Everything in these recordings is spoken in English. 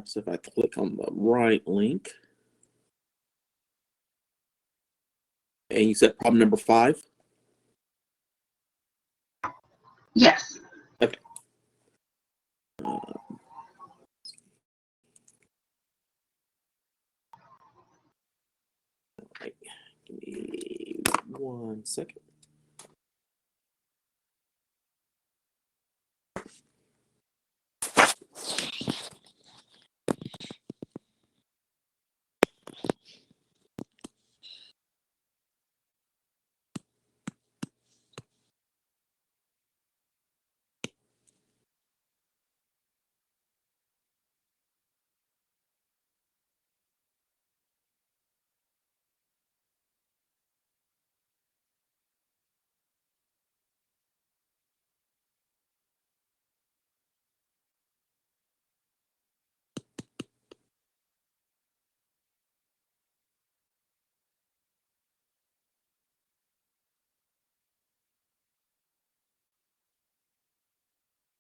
So if I click on the right link, and you said problem number 5? Yes. Okay. Right. Give me 1 second.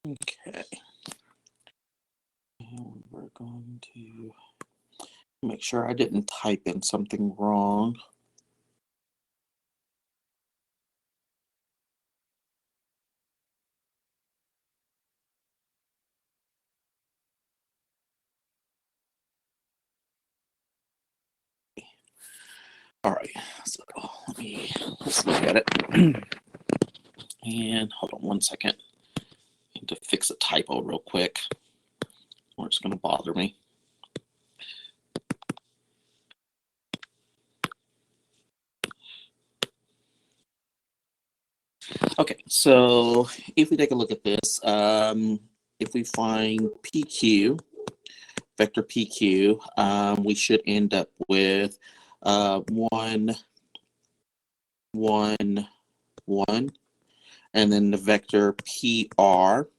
Okay. And we're going to make sure I didn't type in something wrong. All right, so let's look at it. And hold on 1 second. I need to fix a typo real quick, or it's going to bother me. Okay, so if we take a look at this, if we find PQ, vector PQ, we should end up with 1, 1, 1, and then the vector PR,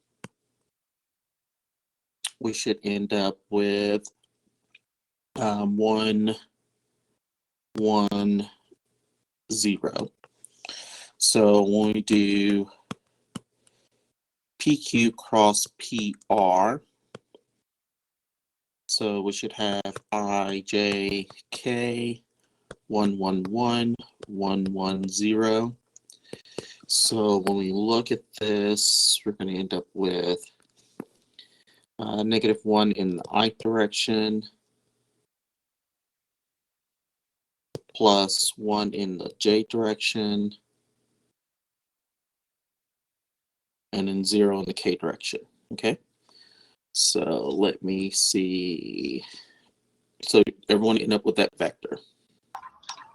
we should end up with 1, 1, 0. So when we do PQ cross PR, so we should have IJK 1, 1, 1, 1, 1, 0. So when we look at this, we're going to end up with -1 in the I direction, plus 1 in the J direction, and then 0 in the K direction. Okay, so let me see. So everyone end up with that vector.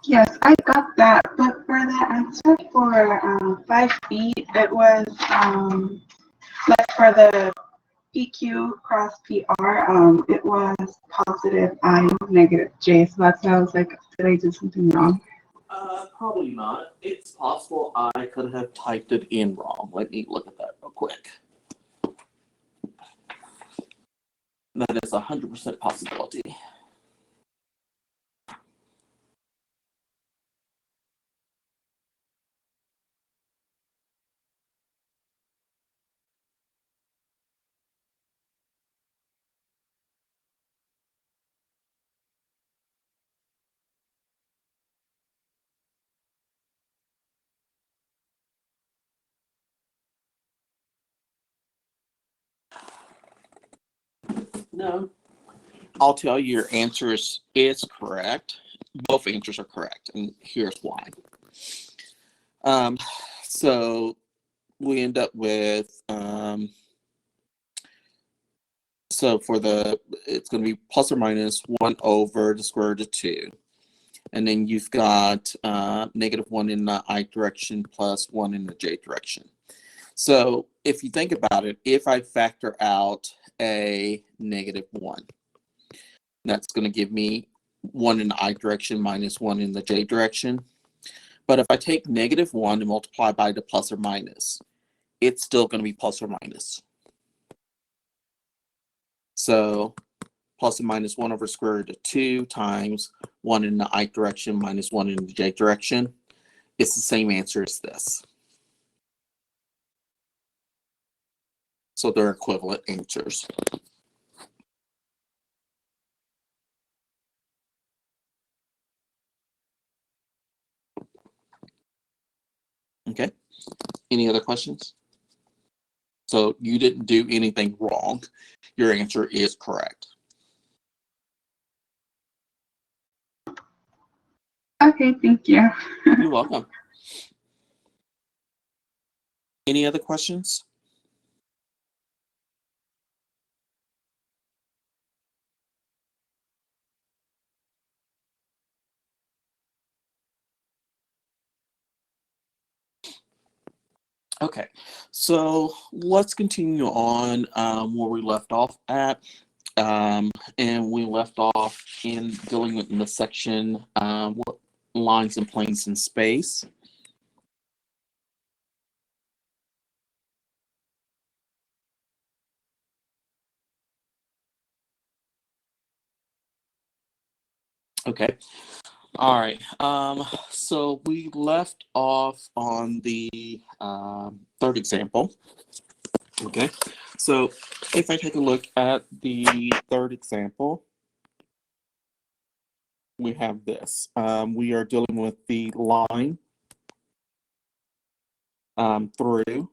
Yes, I got that. But for the answer for 5B, it was like for the PQ cross PR, it was positive I, negative J. So that's why I was like, did I do something wrong? Probably not. It's possible I could have typed it in wrong. Let me look at that real quick. That is 100% possibility. No. I'll tell you your answer is correct. Both answers are correct, and here's why. So we end up with, so for it's going to be plus or minus 1 over the square root of 2. And then you've got -1 in the I direction plus 1 in the J direction. So if you think about it, if I factor out a -1, that's going to give me 1 in the I direction minus 1 in the J direction. But if I take -1 and multiply by the plus or minus, it's still going to be plus or minus. So plus or minus 1 over square root of 2 times 1 in the I direction minus 1 in the J direction. It's the same answer as this. So they're equivalent answers. Any other questions? So you didn't do anything wrong. Your answer is correct. Okay, thank you. You're welcome. Any other questions? Okay, so let's continue on where we left off at. And we left off in dealing with in the section what lines and planes in space. Okay. All right. So we left off on the third example. Okay. So if I take a look at the third example, we have this. We are dealing with the line through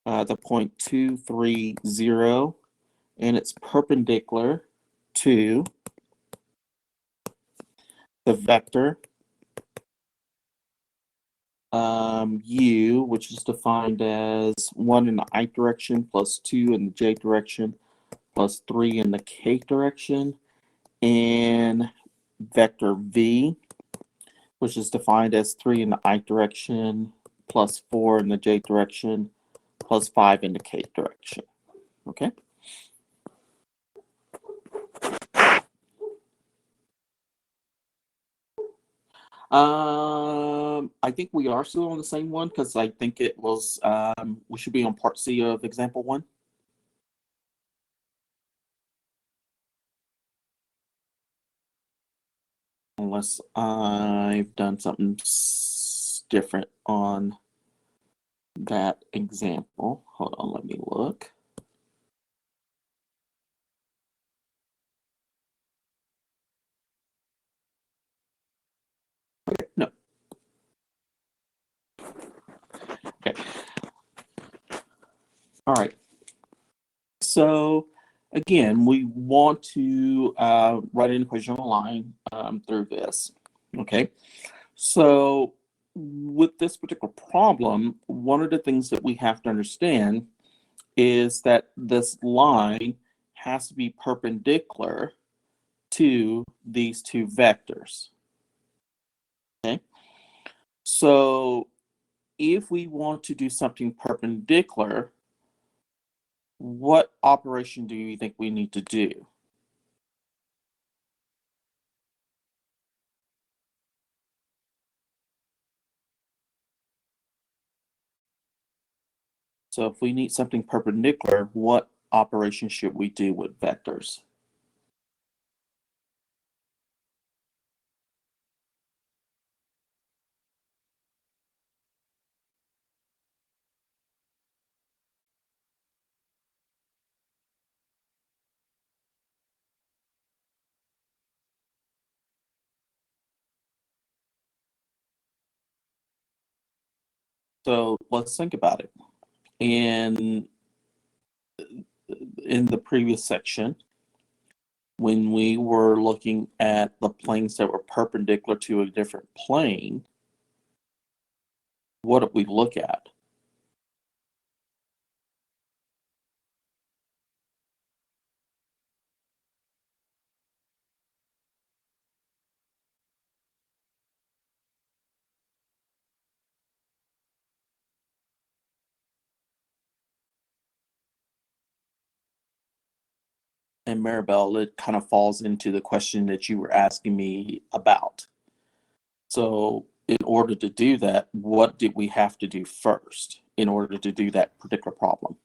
the point 230, and it's perpendicular to the vector u, which is defined as 1 in the I direction plus 2 in the j direction plus 3 in the k direction, and vector v, which is defined as 3 in the I direction plus 4 in the j direction plus 5 in the k direction. Okay. I think we are still on the same one because I think it was we should be on part C of example 1. Unless I've done something different on that example. Hold on, let me look. Okay, no. Okay. All right. So again, we want to write an equation on a line through this. Okay. So with this particular problem, one of the things that we have to understand is that this line has to be perpendicular to these two vectors. Okay. So if we want to do something perpendicular, what operation do you think we need to do? So if we need something perpendicular, what operation should we do with vectors? So let's think about it. In the previous section, when we were looking at the planes that were perpendicular to a different plane, what did we look at? And Maribel, it kind of falls into the question that you were asking me about. So in order to do that, what did we have to do first in order to do that particular problem?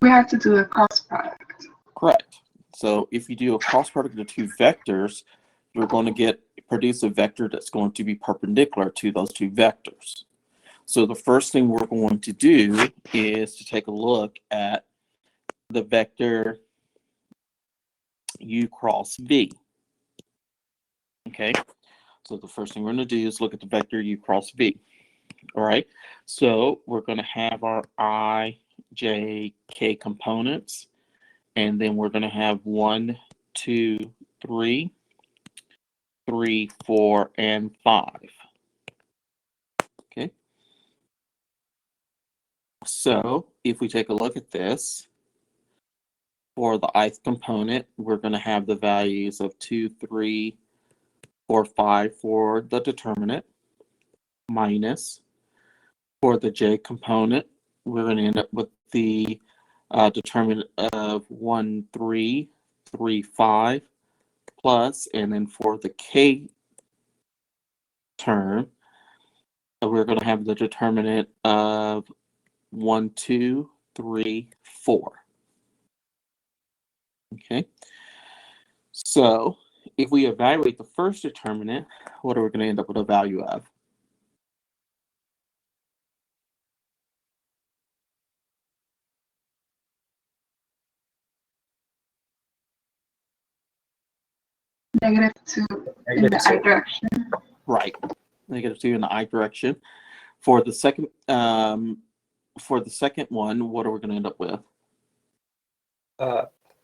We have to do a cross product. Correct. So if you do a cross product of the two vectors, you're going to produce a vector that's going to be perpendicular to those two vectors. So the first thing we're going to do is to take a look at the vector u cross v. Okay. So the first thing we're going to do is look at the vector u cross v. All right. So we're going to have our I, j, k components. And then we're going to have 1, 2, 3, 3, 4, and 5. Okay. So if we take a look at this, for the ith component, we're going to have the values of 2, 3, 4, 5 for the determinant, minus for the j component, we're going to end up with the determinant of 1, 3, 3, 5, plus, and then for the k term, we're going to have the determinant of 1, 2, 3, 4. Okay. So if we evaluate the first determinant, what are we going to end up with a value of? -2 in the I direction. Right. -2 in the I direction. For the second one, what are we going to end up with?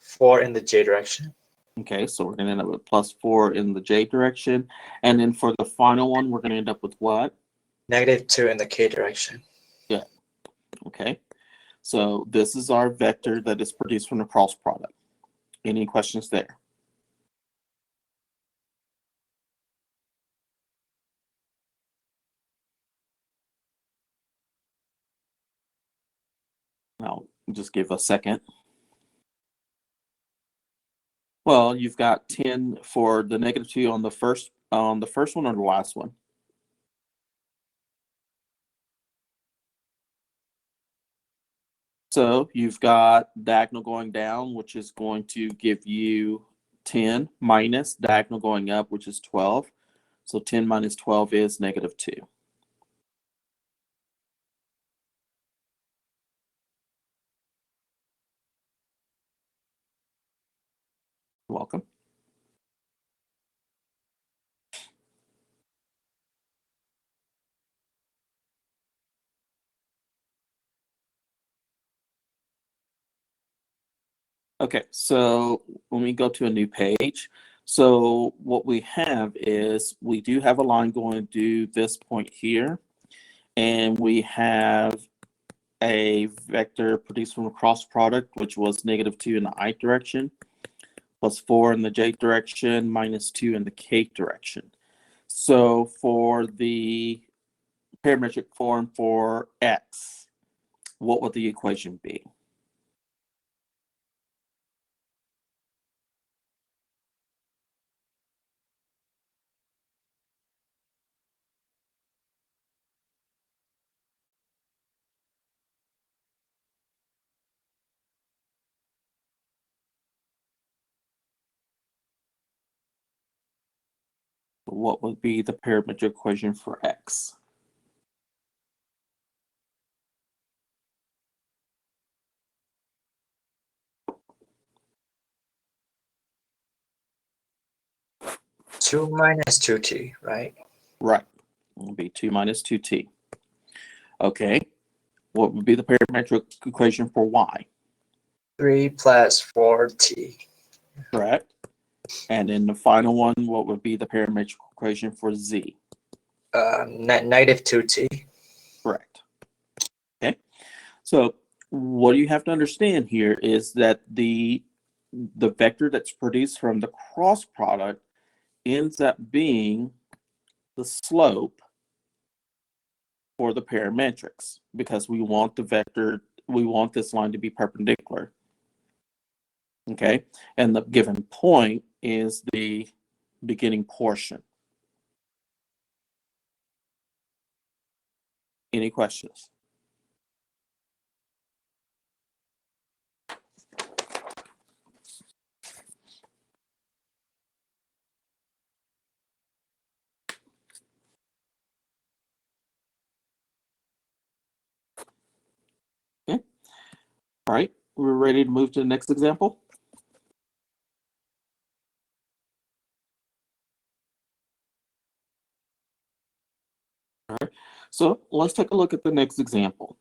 4 in the j direction. Okay, so we're going to end up with +4 in the j direction. And then for the final one, we're going to end up with what? -2 in the k direction. Yeah. Okay. So this is our vector that is produced from the cross product. Any questions there? I'll just give a second. Well, you've got 10 for the -2 on the first one or the last one? So you've got diagonal going down, which is going to give you 10, minus diagonal going up, which is 12. So 10 minus 12 is -2. You're welcome. Okay, so when we go to a new page, so what we have is we do have a line going to this point here, and we have a vector produced from a cross product, which was -2 in the I direction, +4 in the j direction, -2 in the k direction. So for the parametric form for x, what would the equation be? What would be the parametric equation for x? Two minus 2t, right? Right. It would be 2 minus 2t. Okay. What would be the parametric equation for y? 3 plus 4t. Correct. And in the final one, what would be the parametric equation for z? -2t. Correct. Okay. So what you have to understand here is that the vector that's produced from the cross product ends up being the slope for the parametrics, because we want this line to be perpendicular. Okay, and the given point is the beginning portion. Any questions? Okay. All right, we're ready to move to the next example. So let's take a look at the next example.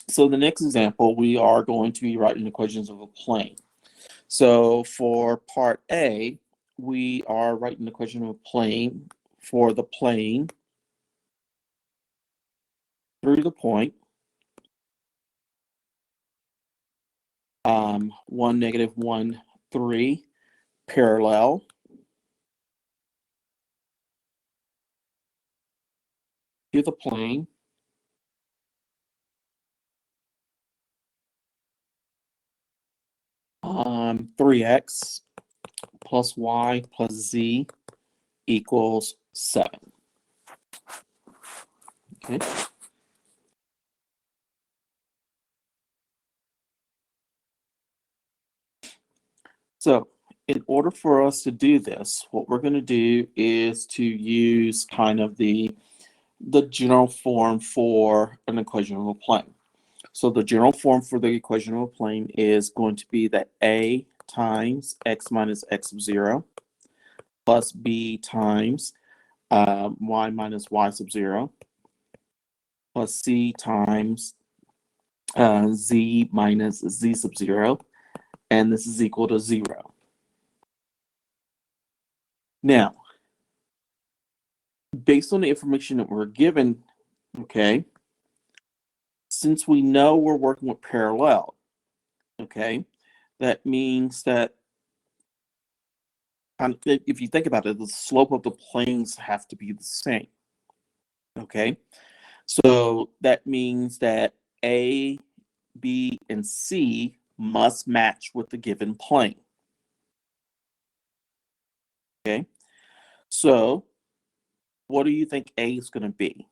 So the next example, we are going to be writing equations of a plane. So for part A, we are writing the equation of a plane for the plane through the point 1, negative 1, 3, parallel to the plane 3x plus y plus z equals 7. Okay. So in order for us to do this, what we're going to do is to use kind of the general form for an equation of a plane. So the general form for the equation of a plane is going to be that a times x minus x sub 0 plus b times y minus y sub 0 plus c times z minus z sub 0, and this is equal to 0. Now, based on the information that we're given, okay, since we know we're working with parallel, okay, that means that if you think about it, the slope of the planes have to be the same, okay? So that means that A, B, and C must match with the given plane, okay? So what do you think A is going to be?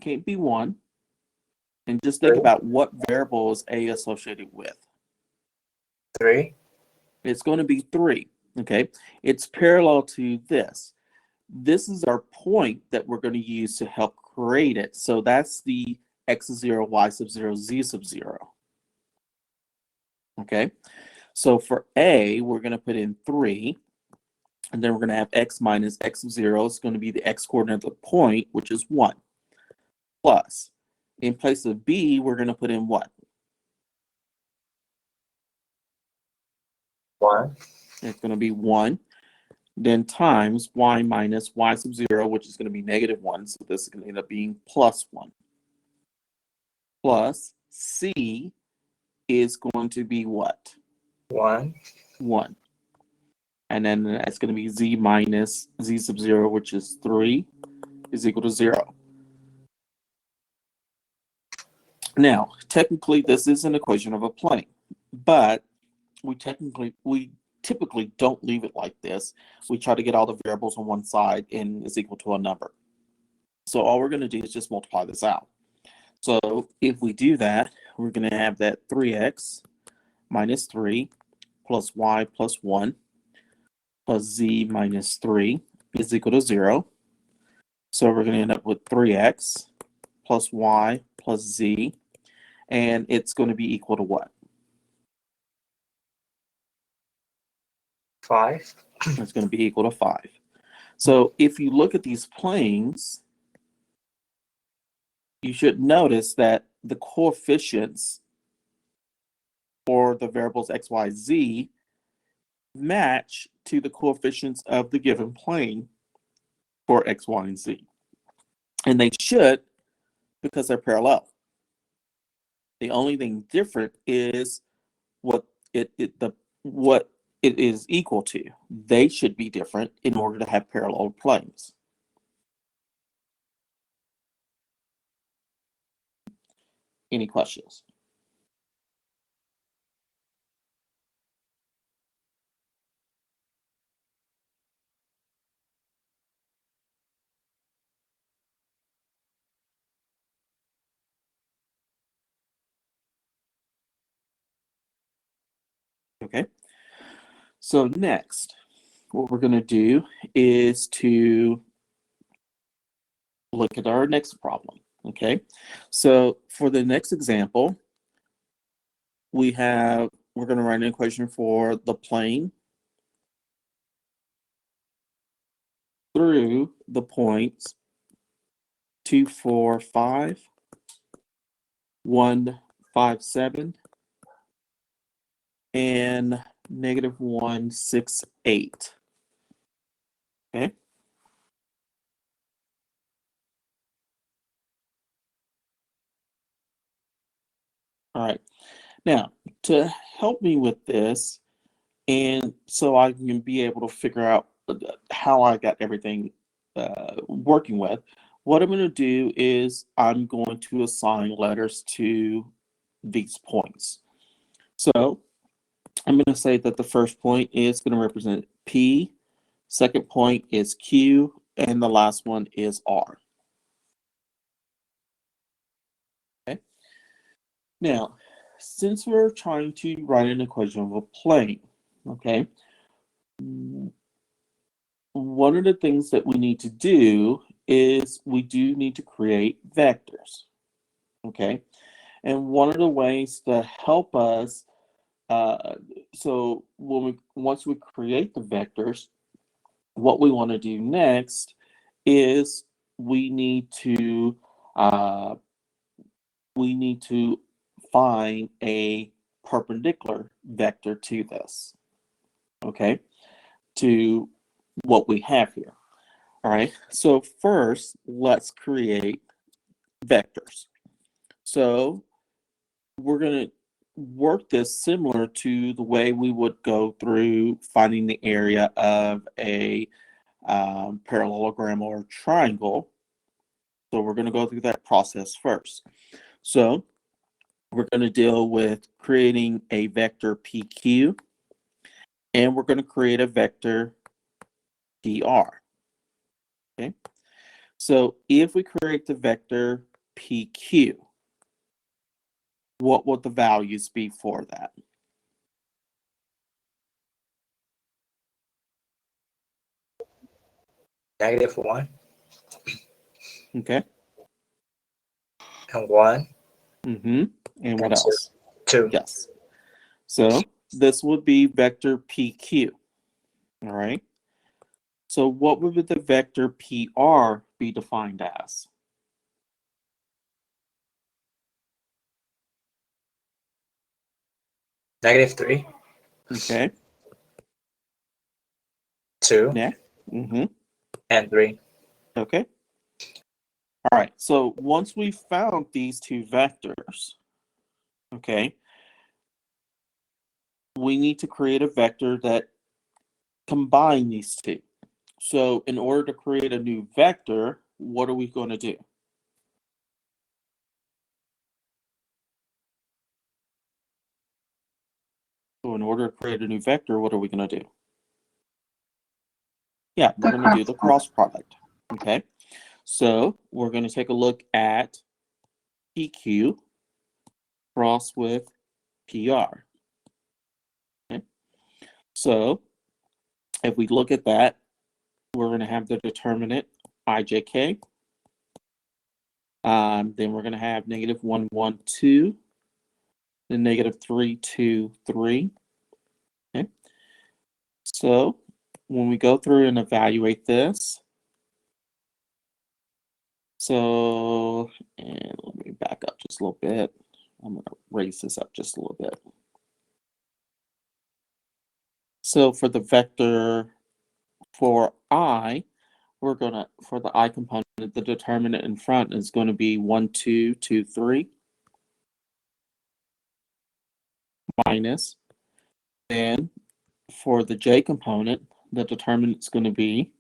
Can't be 1. And just think 3. about what variable is A associated with. 3. It's going to be 3, okay? It's parallel to this. This is our point that we're going to use to help create it. So that's the x sub 0, y sub 0, z sub 0. Okay, so for A, we're going to put in 3, and then we're going to have x minus x sub 0. It's going to be the x coordinate of the point, which is 1, plus. In place of B, we're going to put in what? 1. It's going to be 1. Then times y minus y sub 0, which is going to be negative 1. So this is going to end up being plus 1. Plus C is going to be what? 1. 1. And then that's going to be z minus z sub 0, which is 3, is equal to 0. Now, technically, this is an equation of a plane, but we typically don't leave it like this. We try to get all the variables on one side and is equal to a number. So all we're going to do is just multiply this out. So if we do that, we're going to have that 3x minus 3 plus y plus 1 plus z minus 3 is equal to 0. So we're going to end up with 3x plus y plus z, and it's going to be equal to what? 5. It's going to be equal to 5. So if you look at these planes, you should notice that the coefficients for the variables x, y, z match to the coefficients of the given plane for x, y, and z. And they should, because they're parallel. The only thing different is what it is equal to. They should be different in order to have parallel planes. Any questions? Okay. So next, what we're going to do is to look at our next problem. Okay. So for the next example, we're we're going to write an equation for the plane through the points 2, 4, 5, 1, 5, 7, and negative 1, 6, 8. Okay. All right. Now, to help me with this, and so I can be able to figure out how I got everything working with, what I'm going to do is I'm going to assign letters to these points. So I'm going to say that the first point is going to represent P, second point is Q, and the last one is R. Okay. Now, since we're trying to write an equation of a plane, okay, one of the things that we need to do is we do need to create vectors, okay? And one of the ways to help us, so once we create the vectors, what we want to do next is we need to find a perpendicular vector to this, okay, to what we have here. All right, so first let's create vectors. So we're going to work this similar to the way we would go through finding the area of a parallelogram or triangle. So we're going to go through that process first. So we're going to deal with creating a vector PQ, and we're going to create a vector PR. Okay. So if we create the vector PQ, what would the values be for that? -1 Okay. and 1 And what and else? 2. Yes. So this would be vector PQ. All right. So what would the vector PR be defined as? -3, Okay. 2, Next. and 3. Okay. All right. So once we found these two vectors, okay, we need to create a vector that combine these two. So in order to create a new vector, what are we going to do? So in order to create a new vector, what are we going to do? Yeah, we're going to do the cross product. Okay. So we're going to take a look at PQ cross with PR. Okay. So if we look at that, we're going to have the determinant IJK. Then we're going to have -1, 1, 2, then -3, 2, 3. Okay. So when we go through and evaluate this, so, and let me back up just a little bit. I'm going to raise this up just a little bit. So for the vector for I, we're going to, for the I component, the determinant in front is going to be 1, 2, 2, 3 minus. Then for the J component, the determinant is going to be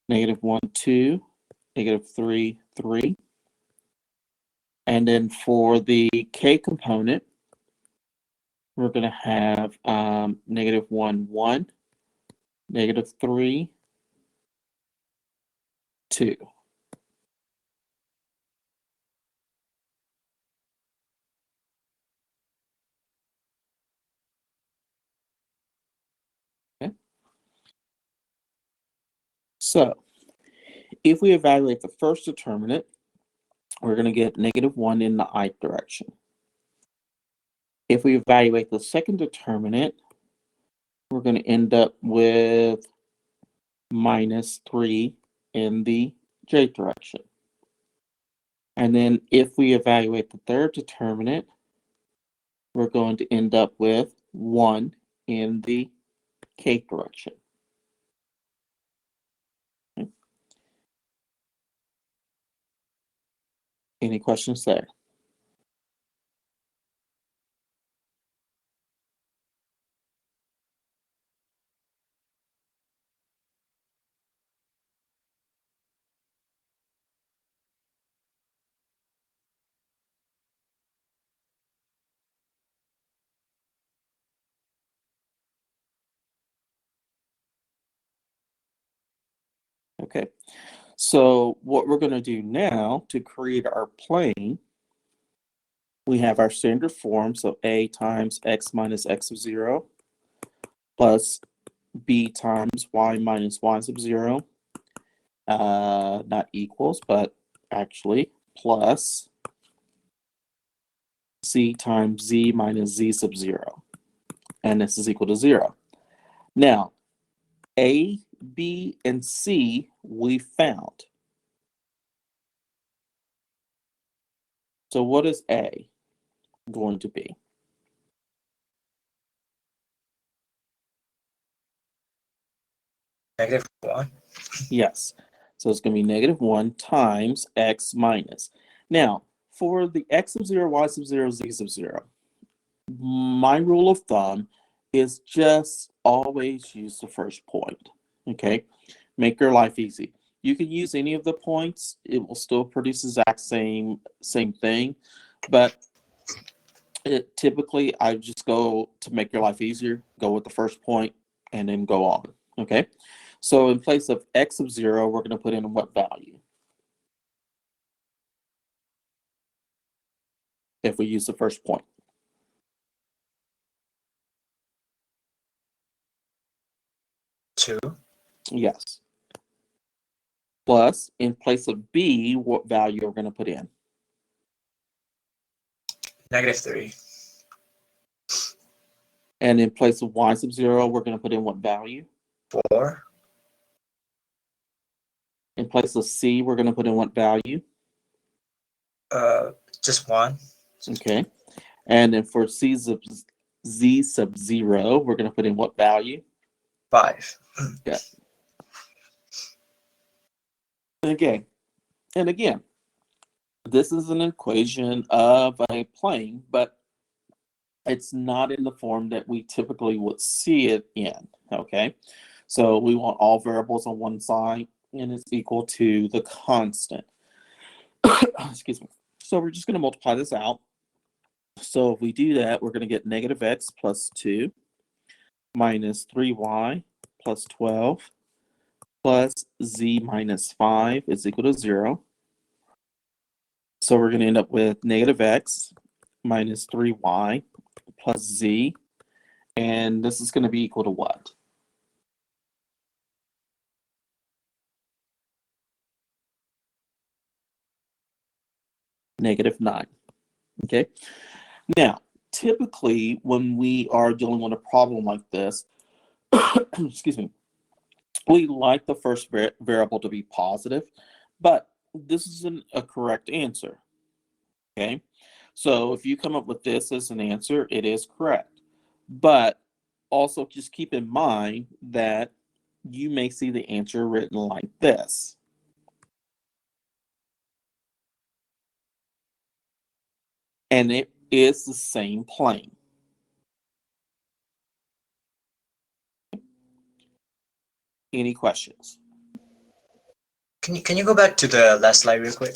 -1, 2, -3, 3. And then for the K component, we're going to have -1, 1, -3, 2. Okay. So if we evaluate the first determinant, we're going to get -1 in the I direction. If we evaluate the second determinant, we're going to end up with minus 3 in the j direction. And then if we evaluate the third determinant, we're going to end up with 1 in the k direction. Okay. Any questions there? Okay, so what we're going to do now to create our plane, we have our standard form, so a times x minus x of 0 plus b times y minus y sub 0, not equals, but actually plus c times z minus z sub 0, and this is equal to 0. Now, a, b, and c we found. So what is a going to be? -1. Yes. So it's going to be -1 times x minus. Now, for the x sub 0, y sub 0, z sub 0, my rule of thumb is just always use the first point. Okay? Make your life easy. You can use any of the points. It will still produce the exact same thing. But typically, I just go to make your life easier, go with the first point, and then go on. Okay? So in place of x sub 0, we're going to put in what value? If we use the first point. 2. Yes. Plus, in place of b, what value are we going to put in? -3. And in place of y sub 0, we're going to put in what value? 4. In place of c, we're going to put in what value? Just 1. Okay. And then for z sub 0, we're going to put in what value? 5. Yeah. And again, this is an equation of a plane, but it's not in the form that we typically would see it in, okay? So we want all variables on one side, and it's equal to the constant. Excuse me. So we're just going to multiply this out. So if we do that, we're going to get -x plus 2 minus 3y plus 12 plus z minus 5 is equal to 0. So we're going to end up with -x minus 3y plus z, and this is going to be equal to what? -9. Okay. Now, typically, when we are dealing with a problem like this, excuse me, we like the first variable to be positive, but this isn't a correct answer. Okay. So if you come up with this as an answer, it is correct. But also just keep in mind that you may see the answer written like this. And it is the same plane. Any questions? Can you go back to the last slide real quick?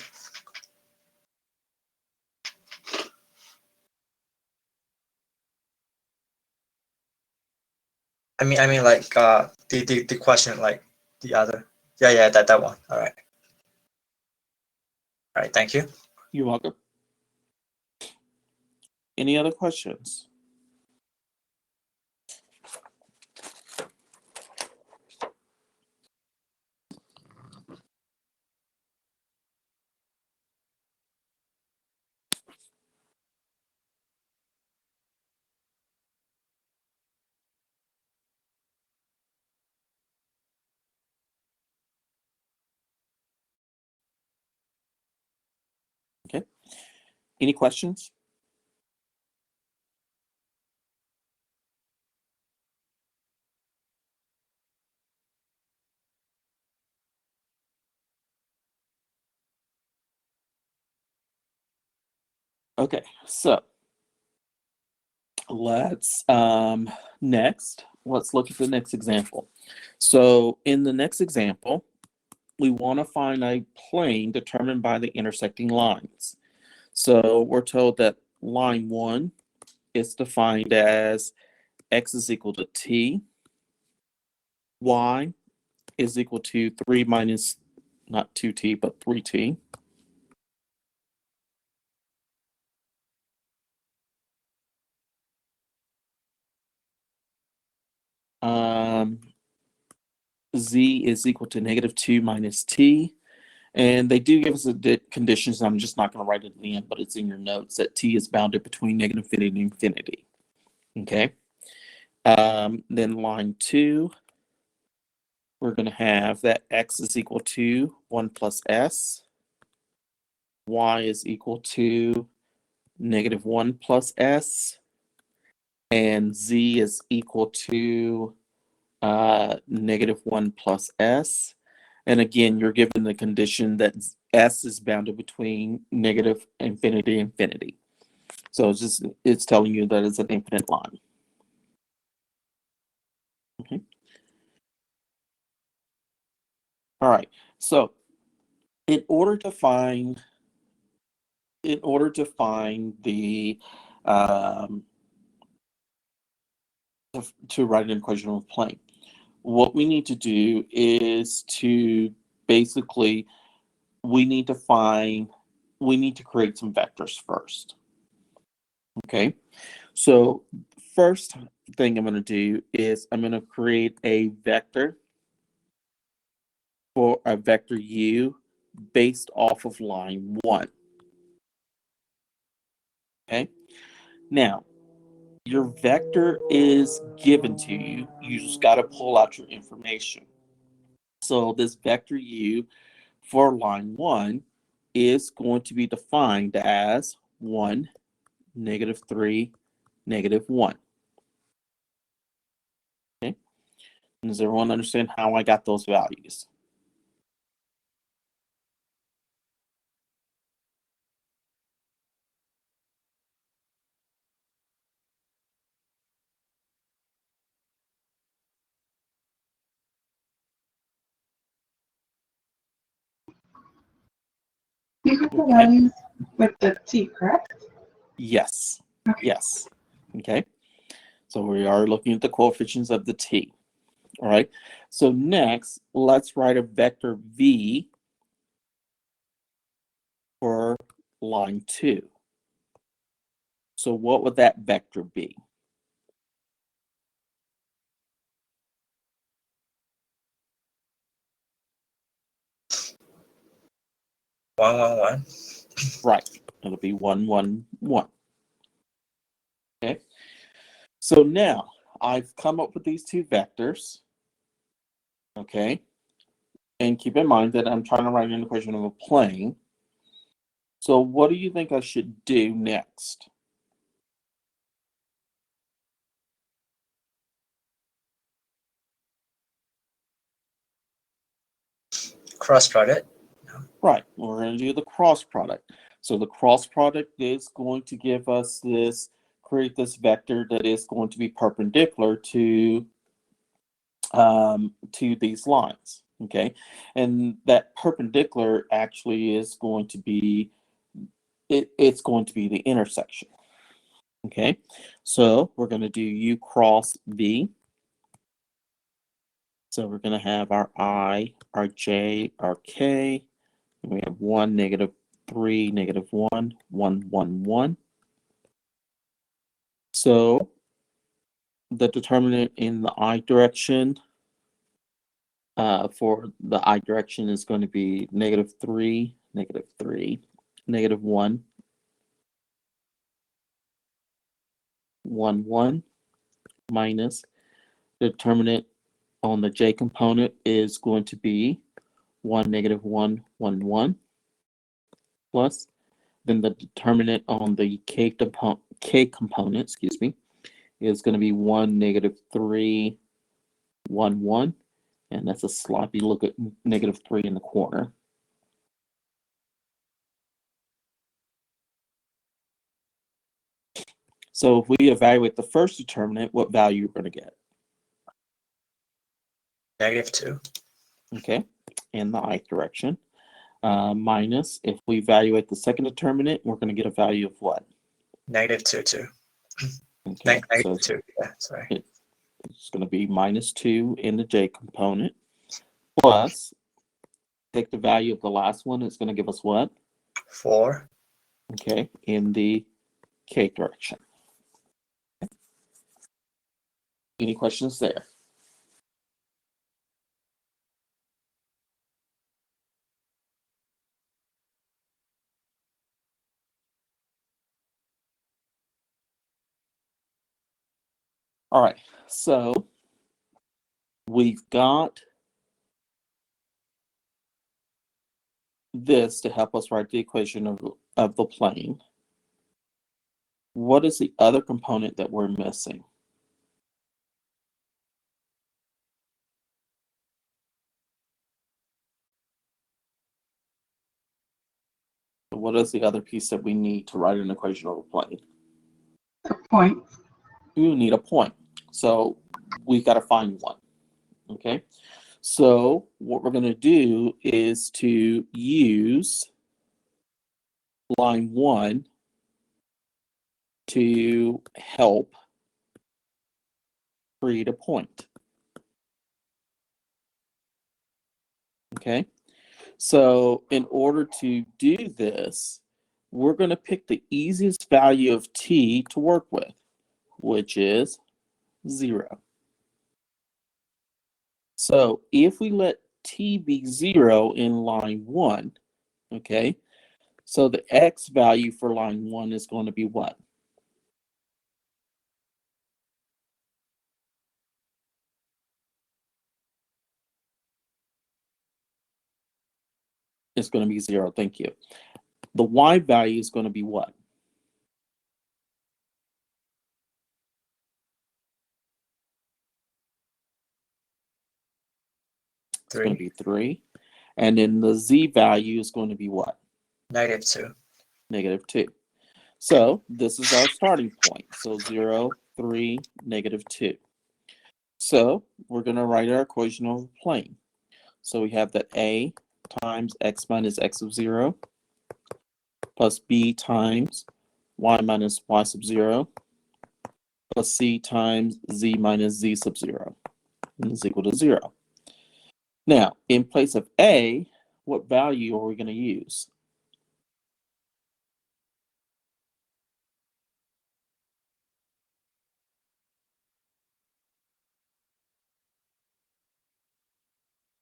I mean like the question, like the other. Yeah, that one. All right. All right, thank you. You're welcome. Any other questions? Okay. Any questions? Okay, so let's let's look at the next example. So in the next example, we want to find a plane determined by the intersecting lines. So we're told that line 1 is defined as x is equal to t, y is equal to 3 minus, not 2t, but 3t. Z is equal to negative 2 minus t. And they do give us the conditions. I'm just not going to write it at the end, but it's in your notes that t is bounded between negative infinity and infinity. Okay. Then line 2, we're going to have that x is equal to 1 plus s. Y is equal to negative 1 plus s. And z is equal to negative 1 plus s. And again, you're given the condition that s is bounded between negative infinity and infinity. So it's telling you that it's an infinite line. Okay. All right. So in order to find the to write an equation of a plane, what we need to do is to basically we need to create some vectors first. Okay. So first thing I'm going to do is I'm going to create a vector for a vector u based off of line 1. Okay. Now, your vector is given to you. You just got to pull out your information. So this vector u for line 1 is going to be defined as 1, negative 3, negative 1. Okay. Does everyone understand how I got those values? You got the Okay. values with the t, correct? Yes. Okay. Yes. Okay. So we are looking at the coefficients of the t. All right. So next, let's write a vector v for line 2. So what would that vector be? One. Right. It'll be 1, 1, 1. Okay. So now I've come up with these two vectors. Okay. And keep in mind that I'm trying to write an equation of a plane. So what do you think I should do next? Cross product. Right, we're going to do the cross product. So the cross product is going to give us create this vector that is going to be perpendicular to these lines. Okay, and that perpendicular actually is going to be it's going to be the intersection. Okay, so we're going to do u cross v. So we're going to have our I, our J, our K. And we have 1, negative 3, negative 1, 1, 1, 1. So the determinant in the I direction for the I direction is going to be negative 3, negative 3, negative 1, 1, 1, minus the determinant on the J component is going to be 1, negative 1, 1, 1, plus then the determinant on the k component, excuse me, is going to be 1, -3, 1, 1. And that's a sloppy look at -3 in the corner. So if we evaluate the first determinant, what value you're going to get? -2. Okay, in the ith direction. Minus, if we evaluate the second determinant, we're going to get a value of what? -2 too. Okay, so -2. Yeah, sorry. it's going to be -2 in the j component. Plus, take the value of the last one, it's going to give us what? 4. Okay, in the k direction. Any questions there? All right, so we've got this to help us write the equation of the plane. What is the other component that we're missing? What is the other piece that we need to write an equation of a plane? A point. We need a point. So we've got to find one. Okay. So what we're going to do is to use line 1 to help create a point. Okay. So in order to do this, we're going to pick the easiest value of t to work with, which is 0. So if we let t be 0 in line 1, okay, so the x value for line 1 is going to be what? It's going to be 0, thank you. The y value is going to be what? It's going to be 3. And then the z value is going to be what? -2. -2. So this is our starting point. So 0, 3, -2. So we're going to write our equation of a plane. So we have that a times x minus x of 0 plus b times y minus y sub 0 plus c times z minus z sub 0 is equal to 0. Now, in place of a, what value are we going to use?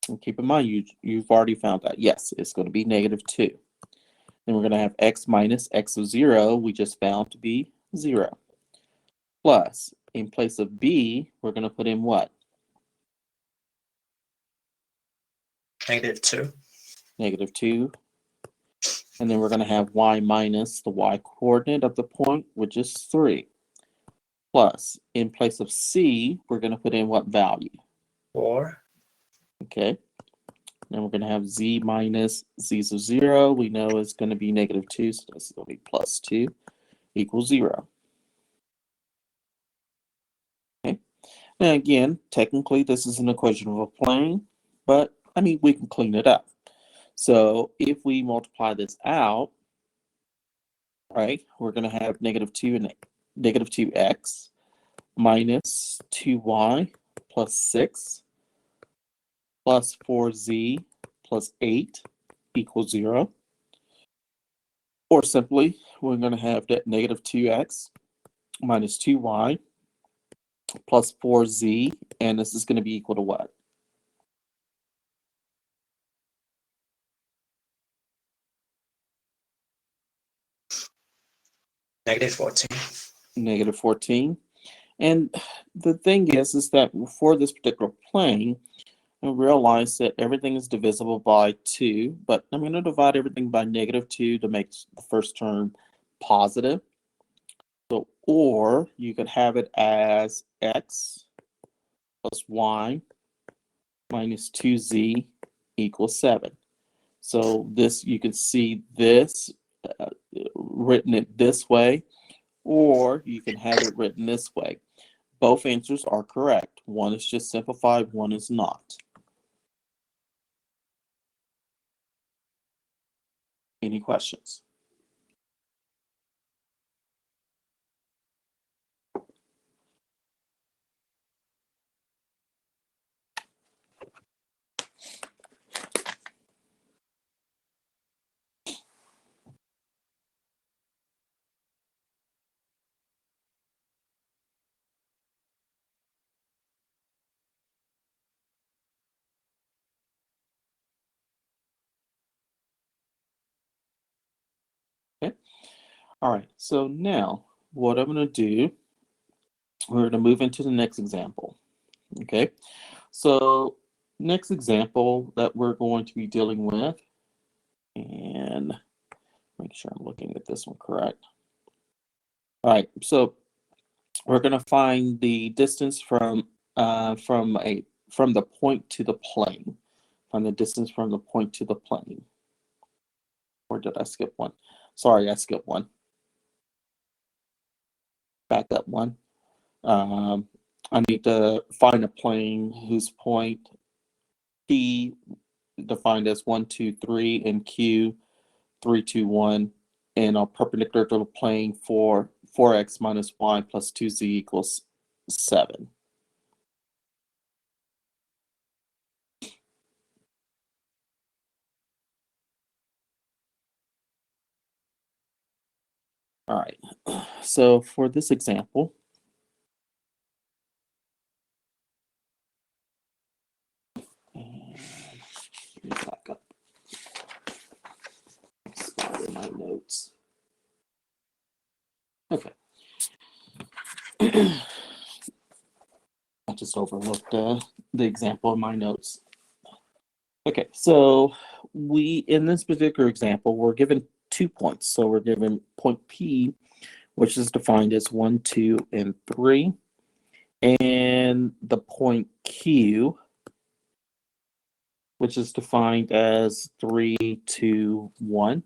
And keep in mind, you've already found that. Yes, it's going to be -2. Then we're going to have x minus x of 0, we just found to be 0. Plus, in place of b, we're going to put in what? -2. -2. And then we're going to have y minus the y coordinate of the point, which is 3. Plus, in place of c, we're going to put in what value? 4. Okay. Then we're going to have z minus z of 0. We know it's going to be -2, so this is going to be +2 equals 0. Okay. Now again, technically this is an equation of a plane, but I mean, we can clean it up. So if we multiply this out, right, we're going to have -2 and -2x minus 2y plus 6 plus 4z plus 8 equals 0. Or simply, we're going to have that -2x minus 2y plus 4z, and this is going to be equal to what? -14. -14. And the thing is that for this particular plane, we realize that everything is divisible by 2, but I'm going to divide everything by -2 to make the first term positive. So, or you could have it as x plus y minus 2z equals 7. So this, you can see this written it this way, or you can have it written this way. Both answers are correct. One is just simplified, one is not. Any questions? Okay. All right. So now what I'm going to do, we're going to move into the next example. Okay. So next example that we're going to be dealing with, and make sure I'm looking at this one correct. All right. So we're going to find the distance from the point to the plane. Find the distance from the point to the plane. Or did I skip one? Sorry, I skipped one. Back up one. I need to find a plane whose point P defined as 1, 2, 3 and Q 3, 2, 1 and are perpendicular to the plane for 4x minus y plus 2z equals 7. All right, so for this example, back up. Spot in my notes. Okay. I just overlooked the example in my notes. Okay, so in this particular example, we're given 2 points. So we're given point P, which is defined as 1, 2, and 3, and the point Q, which is defined as 3, 2, 1.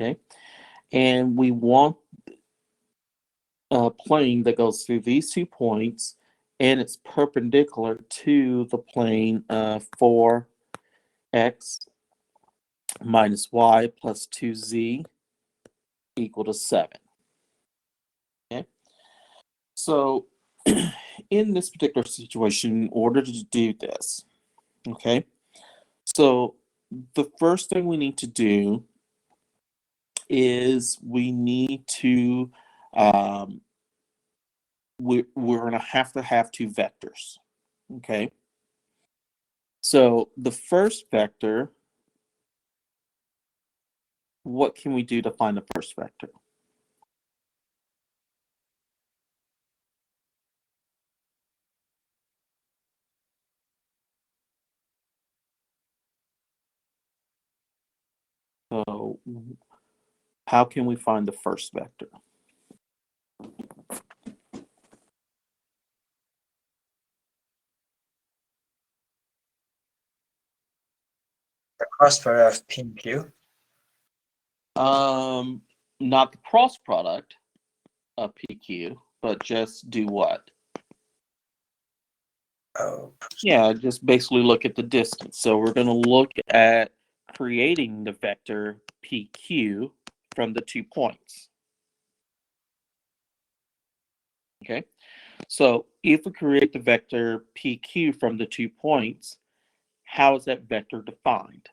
Okay, and we want a plane that goes through these 2 points, and it's perpendicular to the plane 4x minus y plus 2z equal to 7. Okay, so in this particular situation, in order to do this, okay, so the first thing we need to do is we need to we're going to have 2 vectors. Okay, so the first vector, what can we do to find the first vector? So how can we find the first vector? The cross product of P and Q. Not the cross product of PQ, but just do what? Oh, Yeah, just basically look at the distance. So we're going to look at creating the vector PQ from the 2 points. Okay, so if we create the vector PQ from the 2 points, how is that vector defined?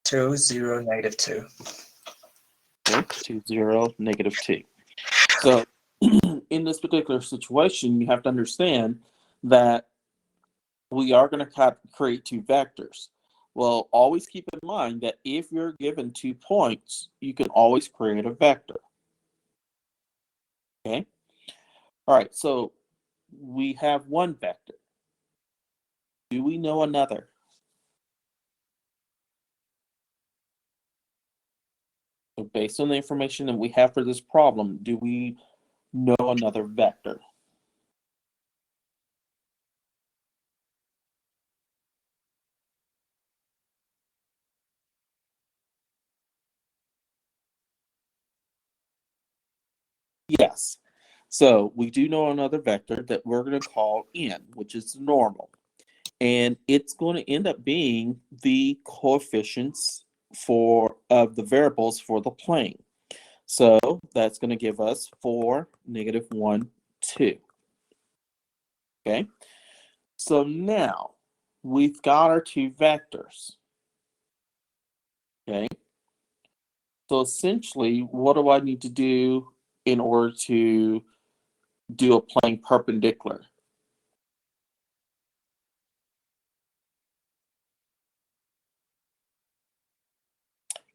-2. Okay, 2, 0, -2. So in this particular situation, you have to understand that we are going to create 2 vectors. Well, always keep in mind that if you're given 2 points, you can always create a vector. Okay? All right, so we have one vector. Do we know another? So based on the information that we have for this problem, do we know another vector? Yes. So we do know another vector that we're going to call n, which is normal. And it's going to end up being the coefficients of the variables for the plane. So that's going to give us 4, -1, 2. Okay. So now we've got our 2 vectors. Okay. So essentially, what do I need to do in order to do a plane perpendicular?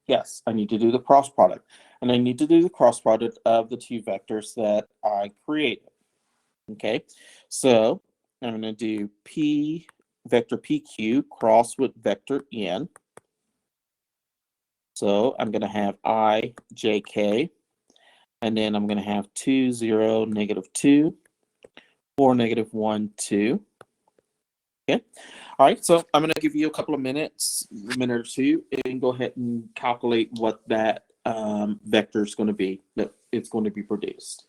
Yes, I need to do the cross product. And I need to do the cross product of the 2 vectors that I created. Okay, so I'm going to do P vector PQ cross with vector N. So I'm going to have I, J, K. And then I'm going to have 2, 0, -2, 4, -1, 2. Okay. All right. So I'm going to give you a couple of minutes, a minute or two, and go ahead and calculate what that vector is going to be, that it's going to be produced.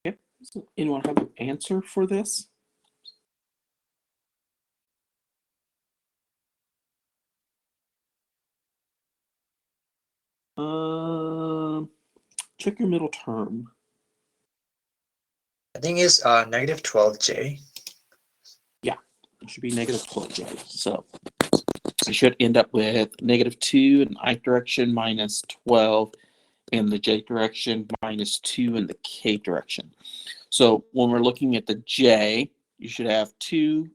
Okay. So anyone have an answer for this? Check your middle term. I think it's -12J. Yeah, it should be -12J. So you should end up with -2 in the I direction minus 12 in the J direction minus 2 in the K direction. So when we're looking at the J, you should have 2,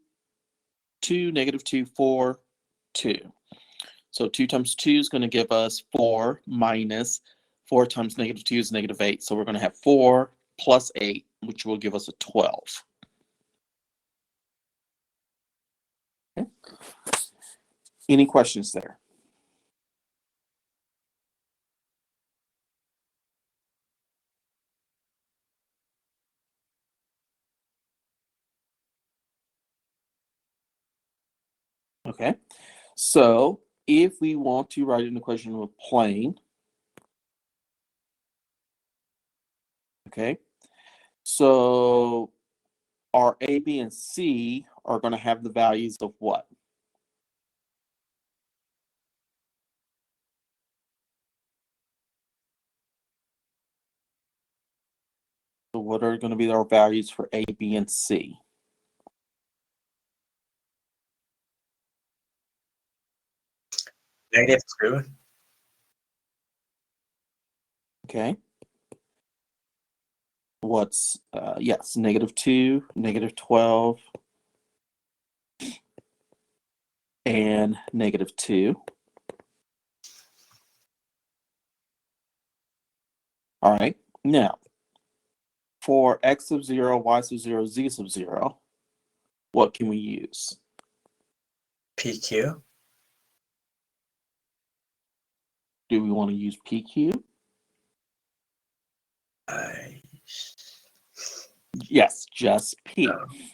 2, -2, 4, 2. So 2 times 2 is going to give us 4 minus 4 times -2 is -8. So we're going to have 4 plus 8, which will give us a 12. Okay. Any questions there? Okay. So if we want to write an equation of a plane, okay, so our A, B, and C are going to have the values of what? So what are going to be our values for A, B, and C? -2. Okay. What's, yes, -2, -12, and -2. All right. Now, for x sub 0, y sub 0, z sub 0, what can we use? PQ. Do we want to use PQ? Yes, just P.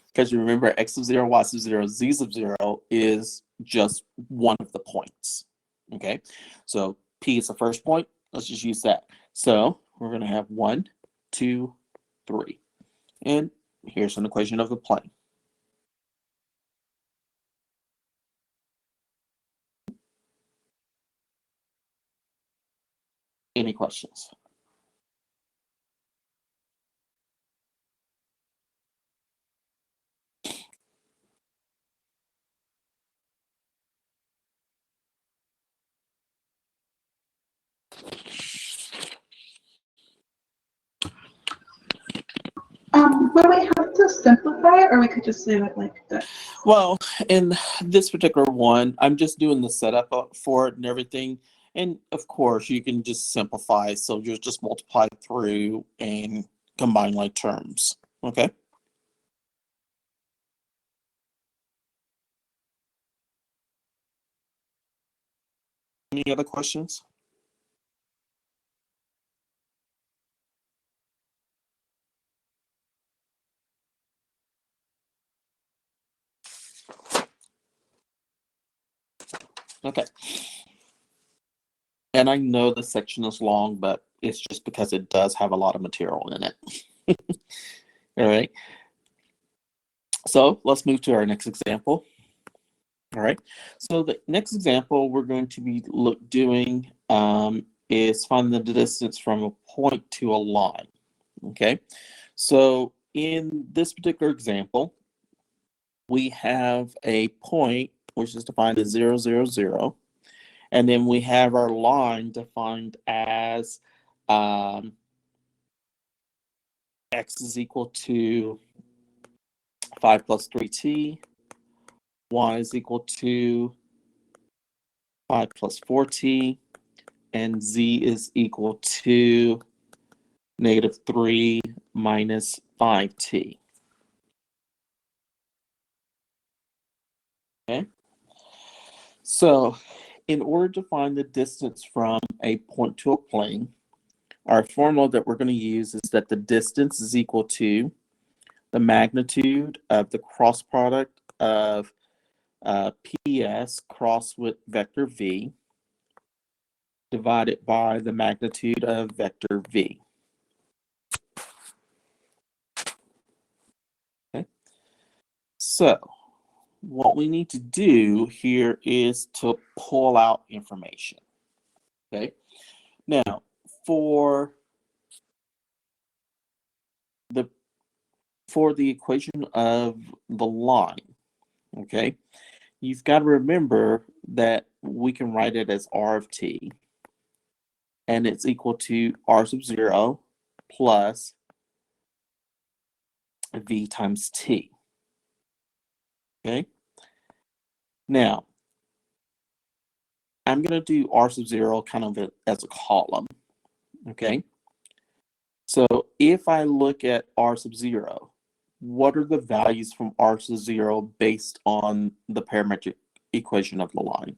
Because remember, x sub 0, y sub 0, z sub 0 is just one of the points. Okay, so P is the first point. Let's just use that. So we're going to have 1, 2, 3. And here's an equation of the plane. Any questions? Would we have to simplify it, or we could just leave it like this? Well, in this particular one, I'm just doing the setup for it and everything. And of course, you can just simplify. So you just multiply through and combine like terms. Okay. Any other questions? Okay. And I know the section is long, but it's just because it does have a lot of material in it. All right. So let's move to our next example. All right. So the next example we're going to be doing is find the distance from a point to a line. Okay. So in this particular example, we have a point which is defined as 0, 0, 0. And then we have our line defined as x is equal to 5 plus 3t, y is equal to 5 plus 4t, and z is equal to -3 minus 5t. Okay. So in order to find the distance from a point to a plane, our formula that we're going to use is that the distance is equal to the magnitude of the cross product of PS cross with vector V divided by the magnitude of vector V. Okay. So what we need to do here is to pull out information. Okay. Now, for the equation of the line, okay, you've got to remember that we can write it as r of t, and it's equal to r sub 0 plus v times t. Okay. Now, I'm going to do r sub 0 kind of as a column. Okay. So if I look at r sub 0, what are the values from r sub 0 based on the parametric equation of the line?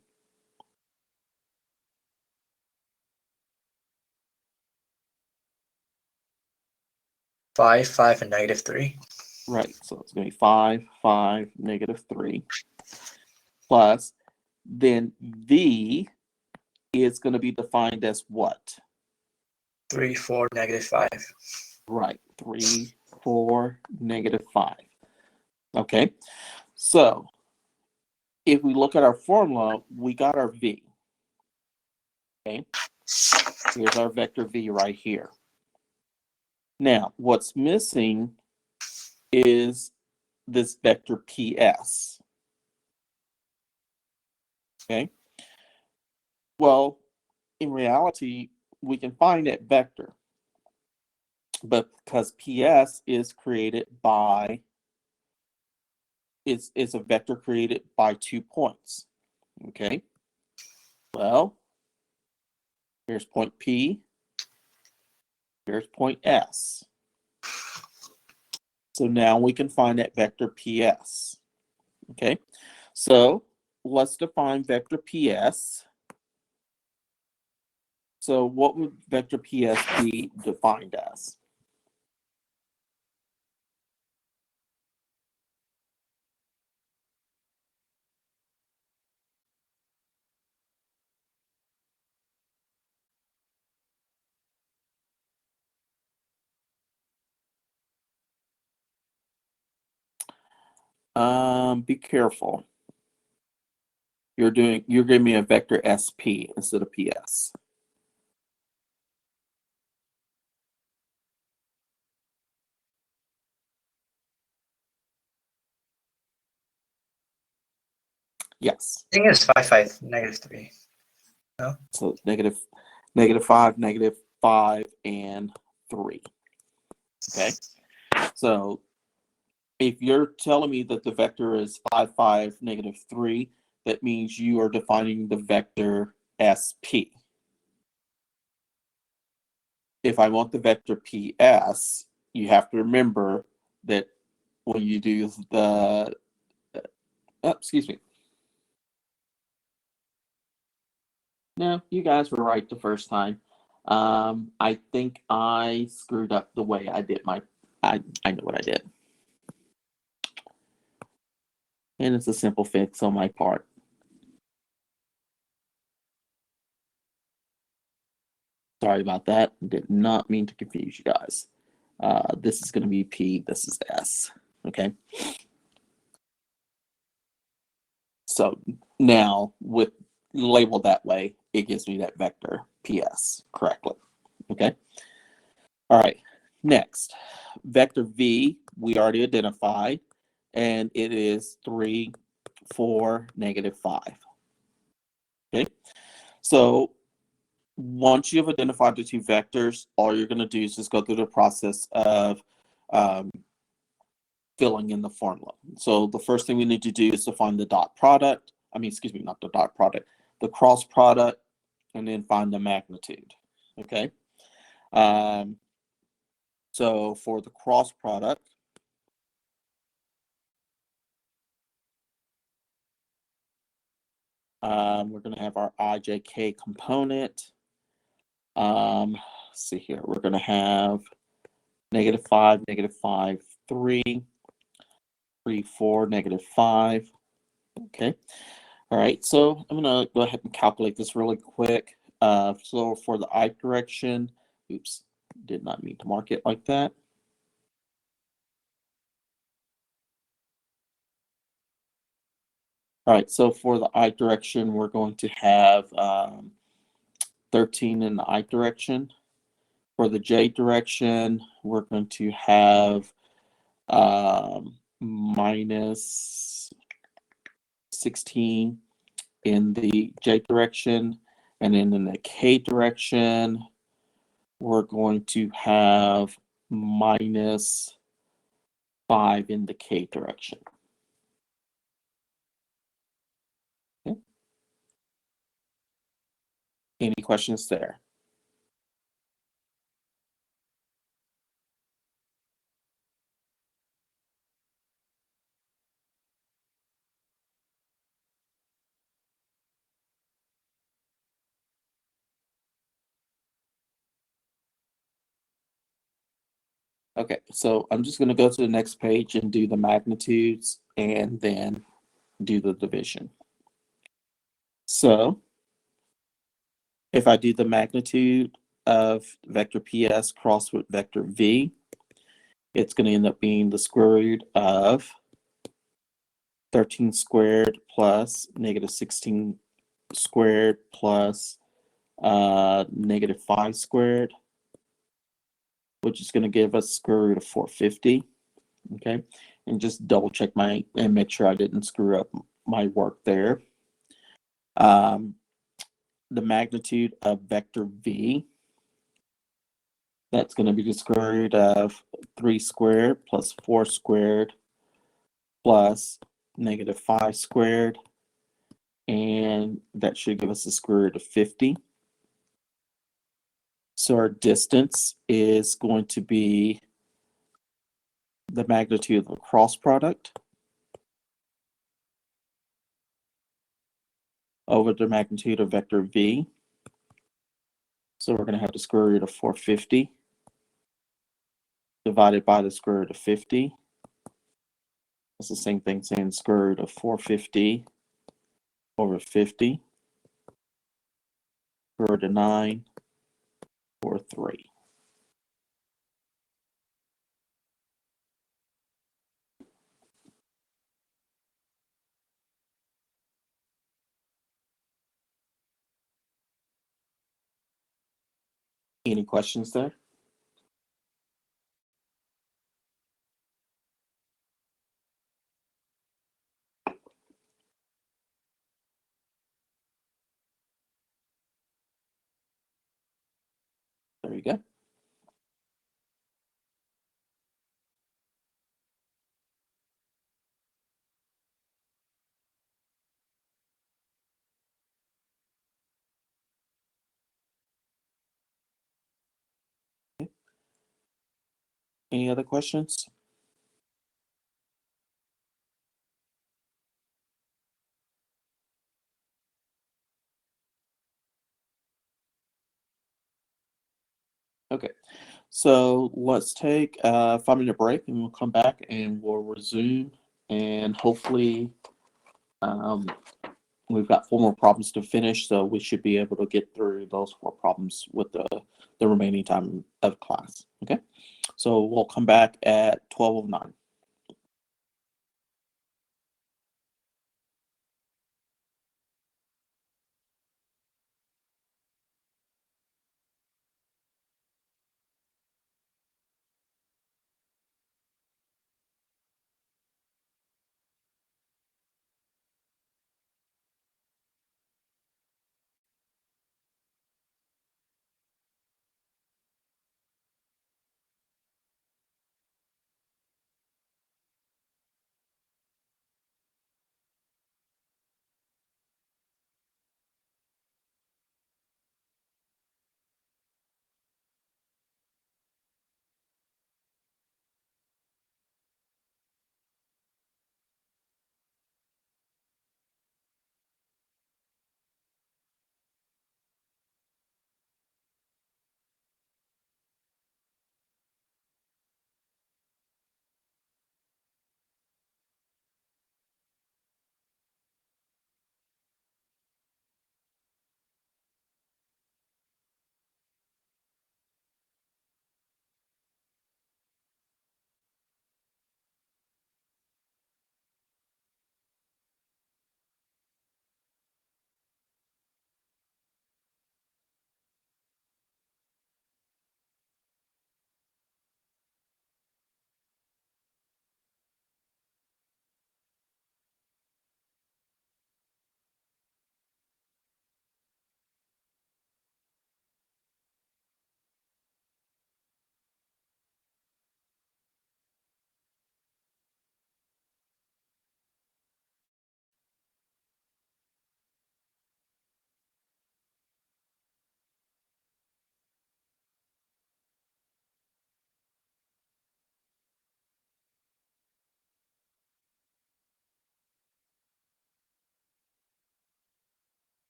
Five, and -3. Right, so it's going to be 5, 5, -3, plus, then v is going to be defined as what? 3, 4, -5. Right, 3, 4, -5. Okay, so if we look at our formula, we got our v. Okay, here's our vector v right here. Now, what's missing is this vector ps. Okay, well, in reality, we can find that vector, but because ps is created by, it's a vector created by 2 points. Okay, well, here's point P, here's point S. So now we can find that vector PS. Okay, so let's define vector PS. So what would vector PS be defined as? Be careful. You're giving me a vector SP instead of PS. Yes. I think it's 5, 5, -3. No? So negative 5, -5, and 3. Okay. So if you're telling me that the vector is 5, 5, -3, that means you are defining the vector SP. If I want the vector PS, you have to remember that when you do the, excuse me. No, you guys were right the first time. I think I screwed up the way I did I know what I did. And it's a simple fix on my part. Sorry about that. Did not mean to confuse you guys. This is going to be P, this is S. Okay. So now with labeled that way, it gives me that vector PS correctly. Okay. All right. Next, vector V, we already identified, and it is 3, 4, -5. Okay. So once you've identified the two vectors, all you're going to do is just go through the process of filling in the formula. So the first thing we need to do is to find the dot product. I mean, excuse me, not the dot product, the cross product, and then find the magnitude. Okay. So for the cross product, we're going to have our IJK component. Let's see here. We're going to have -5, -5, 3, 3, 4, -5. Okay. All right. So I'm going to go ahead and calculate this really quick. So for the I direction, oops, did not mean to mark it like that. All right. So for the I direction, we're going to have 13 in the I direction. For the J direction, we're going to have -6 16 in the J direction, and then in the K direction, we're going to have minus 5 in the K direction. Okay. Any questions there? Okay, so I'm just going to go to the next page and do the magnitudes and then do the division. So if I do the magnitude of vector PS crossed with vector V, it's going to end up being the square root of 13 squared plus negative 16 squared plus negative 5 squared, which is going to give us square root of 450. Okay, and just double check and make sure I didn't screw up my work there. The magnitude of vector V, that's going to be the square root of 3 squared plus 4 squared plus negative 5 squared, and that should give us a square root of 50. So our distance is going to be the magnitude of the cross product over the magnitude of vector V. So we're going to have the square root of 450 divided by the square root of 50. That's the same thing saying square root of 450 over 50, square root of 9 or 3. Any questions there? There you go. Any other questions? Okay, so let's take a 5-minute break and we'll come back and we'll resume, and hopefully we've got 4 more problems to finish, so we should be able to get through those 4 problems with the remaining time of class. Okay, so we'll come back at 12:09.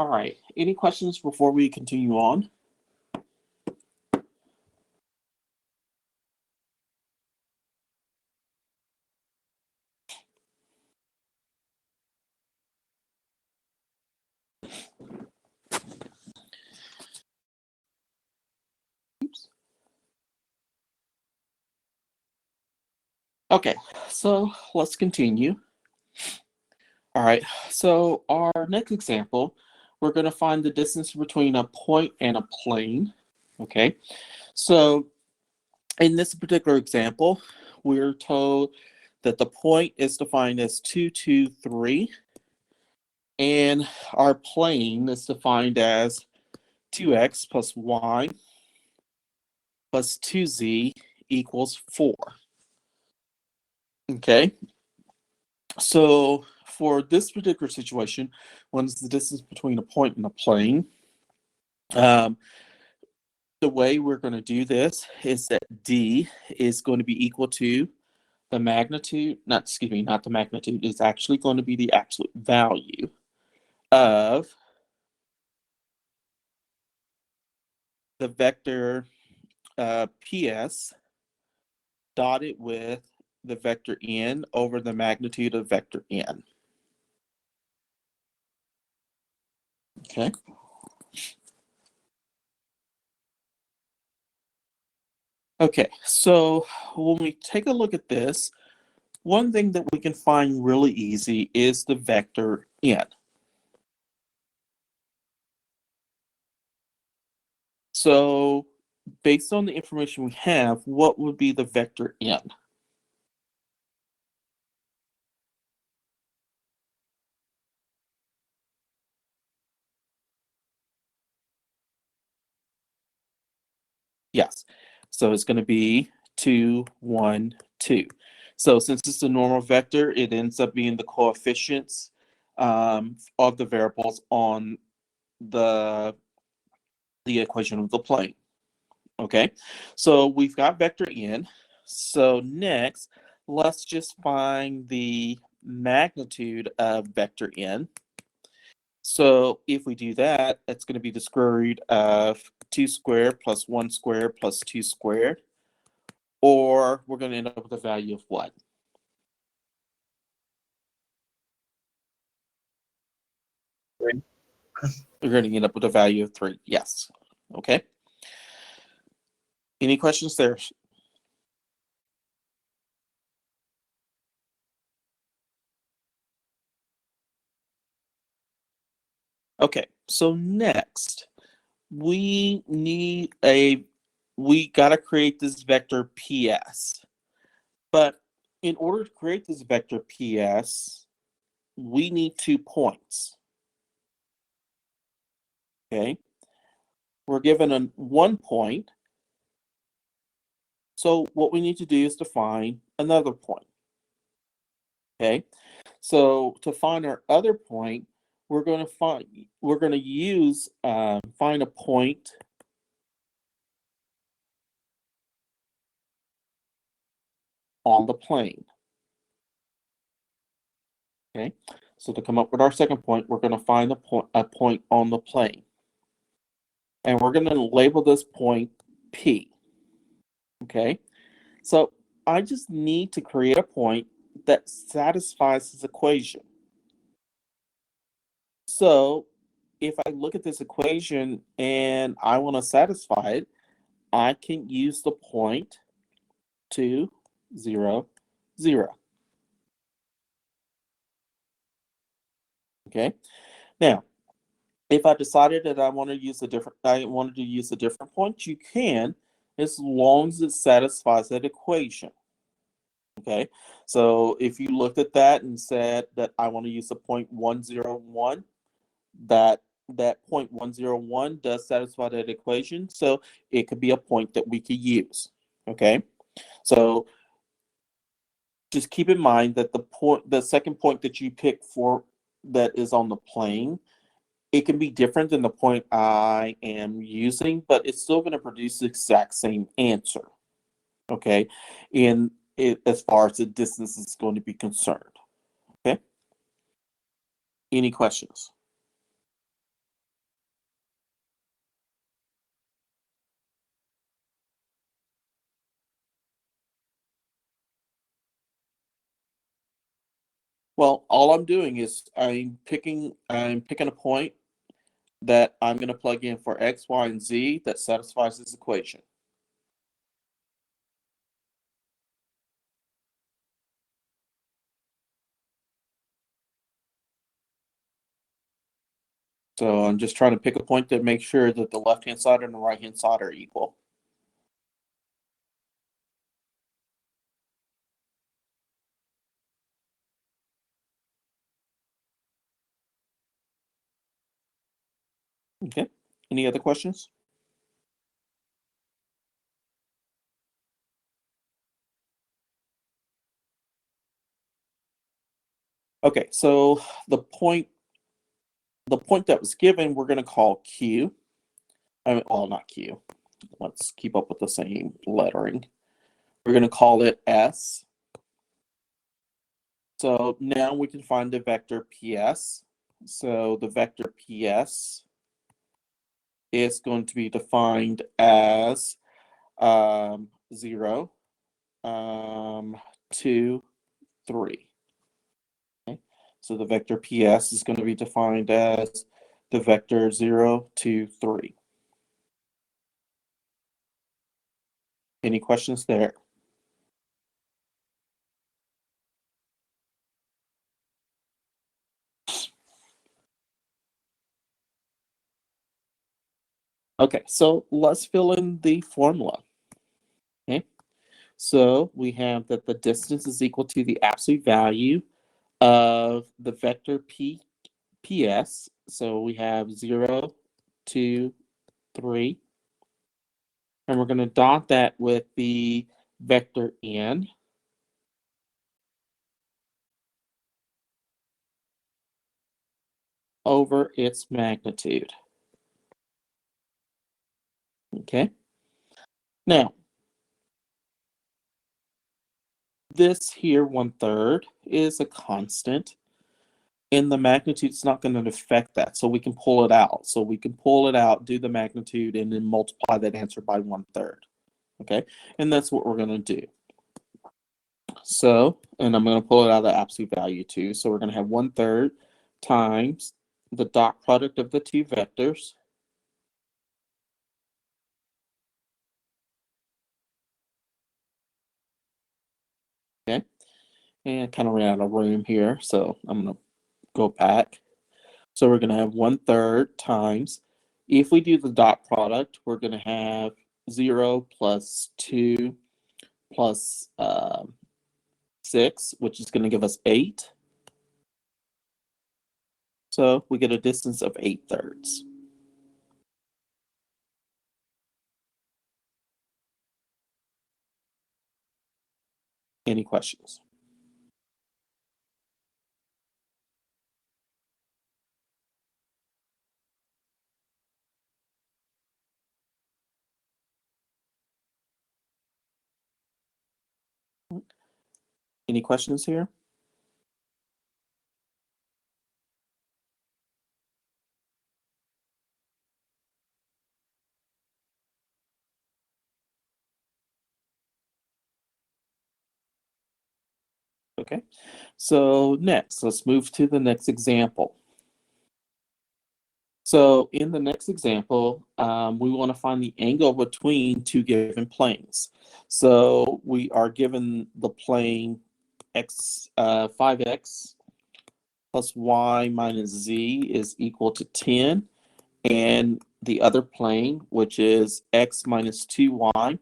All right. Any questions before we continue on? Oops. Okay, so let's continue. All right, so our next example, we're going to find the distance between a point and a plane. Okay, so in this particular example, we're told that the point is defined as 2, 2, 3, and our plane is defined as 2x plus y plus 2z equals 4. Okay, so for this particular situation, what is the distance between a point and a plane? The way we're going to do this is that d is going to be equal to the magnitude, not the magnitude, is actually going to be the absolute value of the vector ps dotted with the vector n over the magnitude of vector n. Okay. Okay, so when we take a look at this, one thing that we can find really easy is the vector n. So based on the information we have, what would be the vector n? Yes. So it's going to be 2, 1, 2. So since it's a normal vector, it ends up being the coefficients of the variables on the equation of the plane. Okay, so we've got vector n. So next, let's just find the magnitude of vector n. So if we do that, it's going to be the square root of 2 squared plus 1 squared plus 2 squared. Or we're going to end up with a value of what? Three. We're going to end up with a value of 3. Yes. Okay. Any questions there? Okay. So next, we got to create this vector PS. But in order to create this vector PS, we need 2 points. Okay. We're given 1 point. So what we need to do is to find another point. Okay. So to find our other point, we're going to use find a point on the plane. Okay. So to come up with our second point, we're going to find a point on the plane. And we're going to label this point P. Okay. So I just need to create a point that satisfies this equation. So if I look at this equation and I want to satisfy it, I can use the point 2, 0, 0. Okay. Now, if I decided that I wanted to use a different point, you can, as long as it satisfies that equation. Okay. So if you looked at that and said that I want to use the point 101, that point 101 does satisfy that equation. So it could be a point that we could use. Okay. So just keep in mind that the second point that you pick for that is on the plane, it can be different than the point I am using, but it's still going to produce the exact same answer. Okay, as far as the distance is going to be concerned. Okay. Any questions? Well, all I'm doing is I'm picking a point that I'm going to plug in for x, y, and z that satisfies this equation. So I'm just trying to pick a point to make sure that the left-hand side and the right-hand side are equal. Okay. Any other questions? Okay, so the point that was given, we're going to call Q. Well, not Q. Let's keep up with the same lettering. We're going to call it S. So now we can find the vector PS. So the vector PS is going to be defined as 0, 2, 3. Okay. So the vector PS is going to be defined as the vector 0, 2, 3. Any questions there? Okay, so let's fill in the formula. Okay, so we have that the distance is equal to the absolute value of the vector PS. So we have 0, 2, 3. And we're going to dot that with the vector N. Over its magnitude. Okay. Now, this here 1/3 is a constant, and the magnitude's not going to affect that, so we can pull it out. So we can pull it out, do the magnitude, and then multiply that answer by 1/3. Okay, and that's what we're going to do. So, and I'm going to pull it out of the absolute value too. So we're going to have 1/3 times the dot product of the two vectors. Okay, and kind of ran out of room here, so I'm going to go back. So we're going to have 1/3 times, if we do the dot product, we're going to have 0 plus 2 plus 6, which is going to give us 8. So we get a distance of 8/3. Any questions? Any questions here? Okay, so next, let's move to the next example. So in the next example, we want to find the angle between two given planes. So we are given the plane x 5x plus y minus z is equal to 10, and the other plane, which is x minus 2y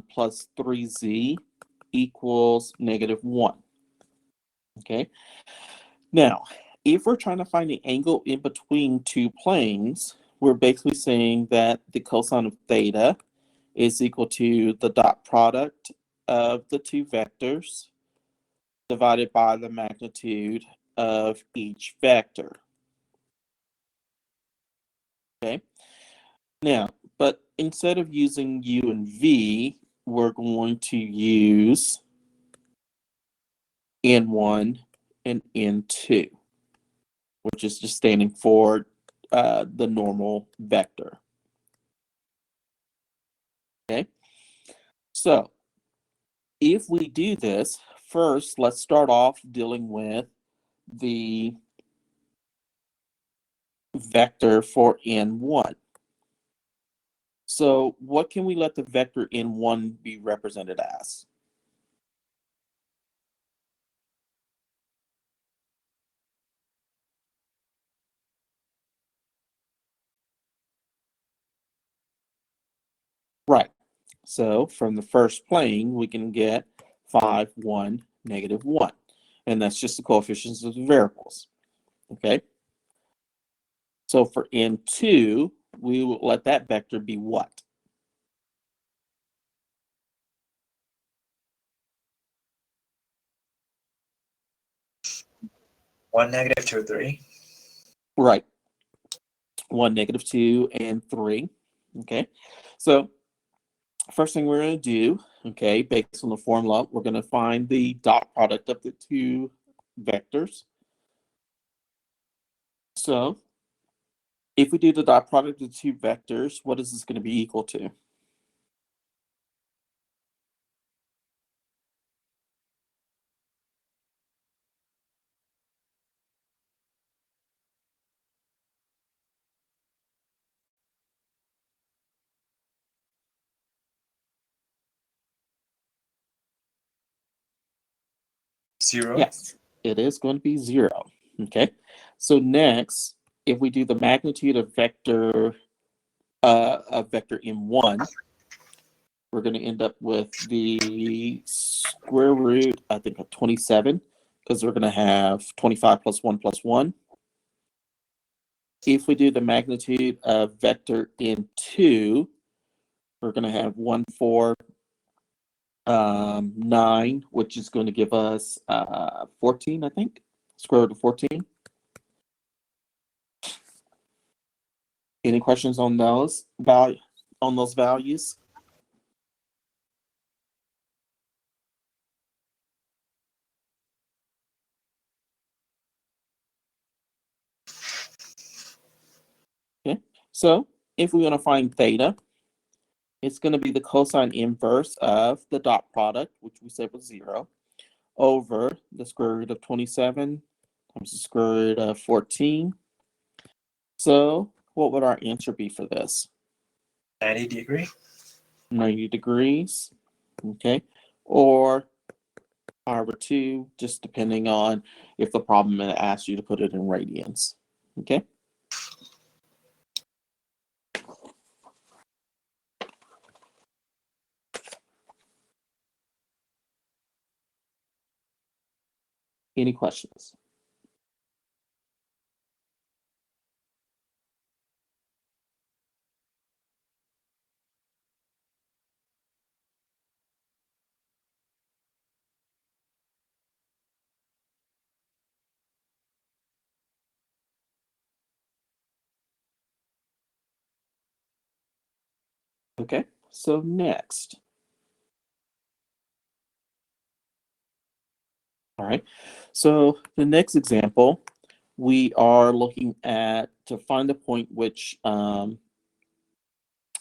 plus 3z equals -1. Okay. Now, if we're trying to find the angle in between two planes, we're basically saying that the cosine of theta is equal to the dot product of the two vectors divided by the magnitude of each vector. Okay. Now, but instead of using u and v, we're going to use n1 and n2, which is just standing for the normal vector. Okay, so if we do this, first, let's start off dealing with the vector for n1. So what can we let the vector n1 be represented as? Right. So from the first plane, we can get 5, 1, negative 1. And that's just the coefficients of the variables. Okay. So for n2, we will let that vector be what? One, negative, 2, 3. Right. 1, negative 2, and 3. Okay. So first thing we're going to do, okay, based on the formula, we're going to find the dot product of the two vectors. So if we do the dot product of the two vectors, what is this going to be equal to? Zero. Yes, it is going to be 0. Okay. So next, if we do the magnitude of vector m1, we're going to end up with the square root, I think, of 27, because we're going to have 25 plus 1 plus 1. If we do the magnitude of vector n2, we're going to have 1, 4, 9, which is going to give us 14, I think. Square root of 14. Any questions on those values? Okay. So if we want to find theta, it's going to be the cosine inverse of the dot product, which we said was 0, over the square root of 27 times the square root of 14. So what would our answer be for this? 90 degree. 90 degrees. Okay. Or however 2, just depending on if the problem asks you to put it in radians. Okay. Any questions? Okay, so next. All right, so the next example, we are looking at to find the point which the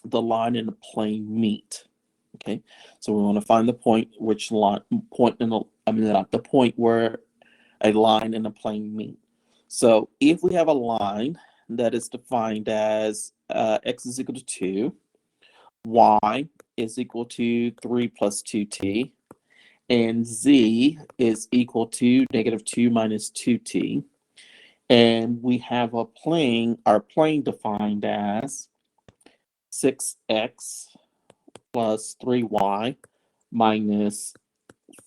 line and the plane meet. Okay, so we want to find the point which the point where a line and a plane meet. So if we have a line that is defined as x is equal to 2, y is equal to 3 plus 2t, and z is equal to negative 2 minus 2t. And we have our plane defined as 6x plus 3y minus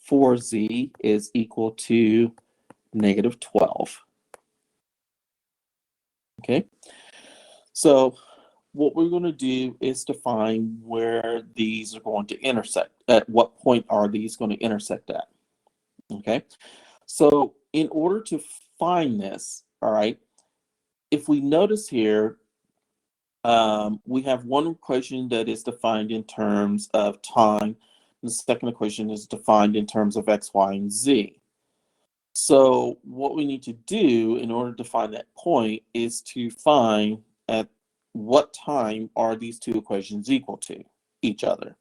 4z is equal to negative 12. Okay, so what we're going to do is define where these are going to intersect. At what point are these going to intersect at? Okay, so in order to find this, all right, if we notice here, we have one equation that is defined in terms of time. The second equation is defined in terms of x, y, and z. So what we need to do in order to find that point is to find at what time are these two equations equal to each other.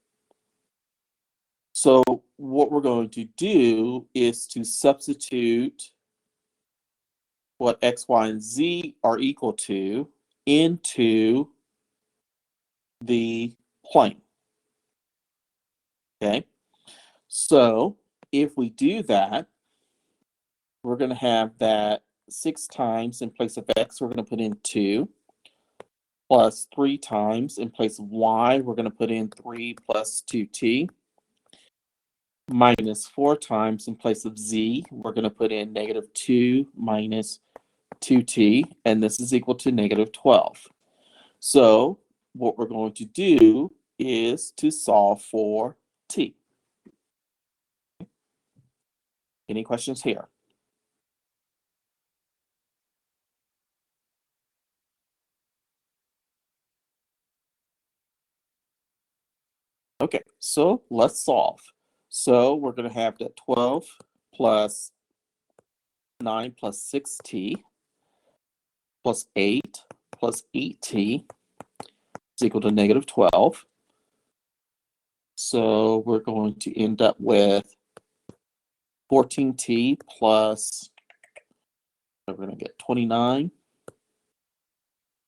So what we're going to do is to substitute what x, y, and z are equal to into the plane. Okay, so if we do that, we're going to have that 6 times in place of x, we're going to put in 2, plus 3 times in place of y, we're going to put in 3 plus 2t, minus 4 times in place of z, we're going to put in negative 2 minus 2t, and this is equal to negative 12. So what we're going to do is to solve for t. Any questions here? Okay, so let's solve. So we're going to have that 12 plus 9 plus 6t plus 8 plus 8t is equal to negative 12. So we're going to end up with 14t plus, we're going to get 29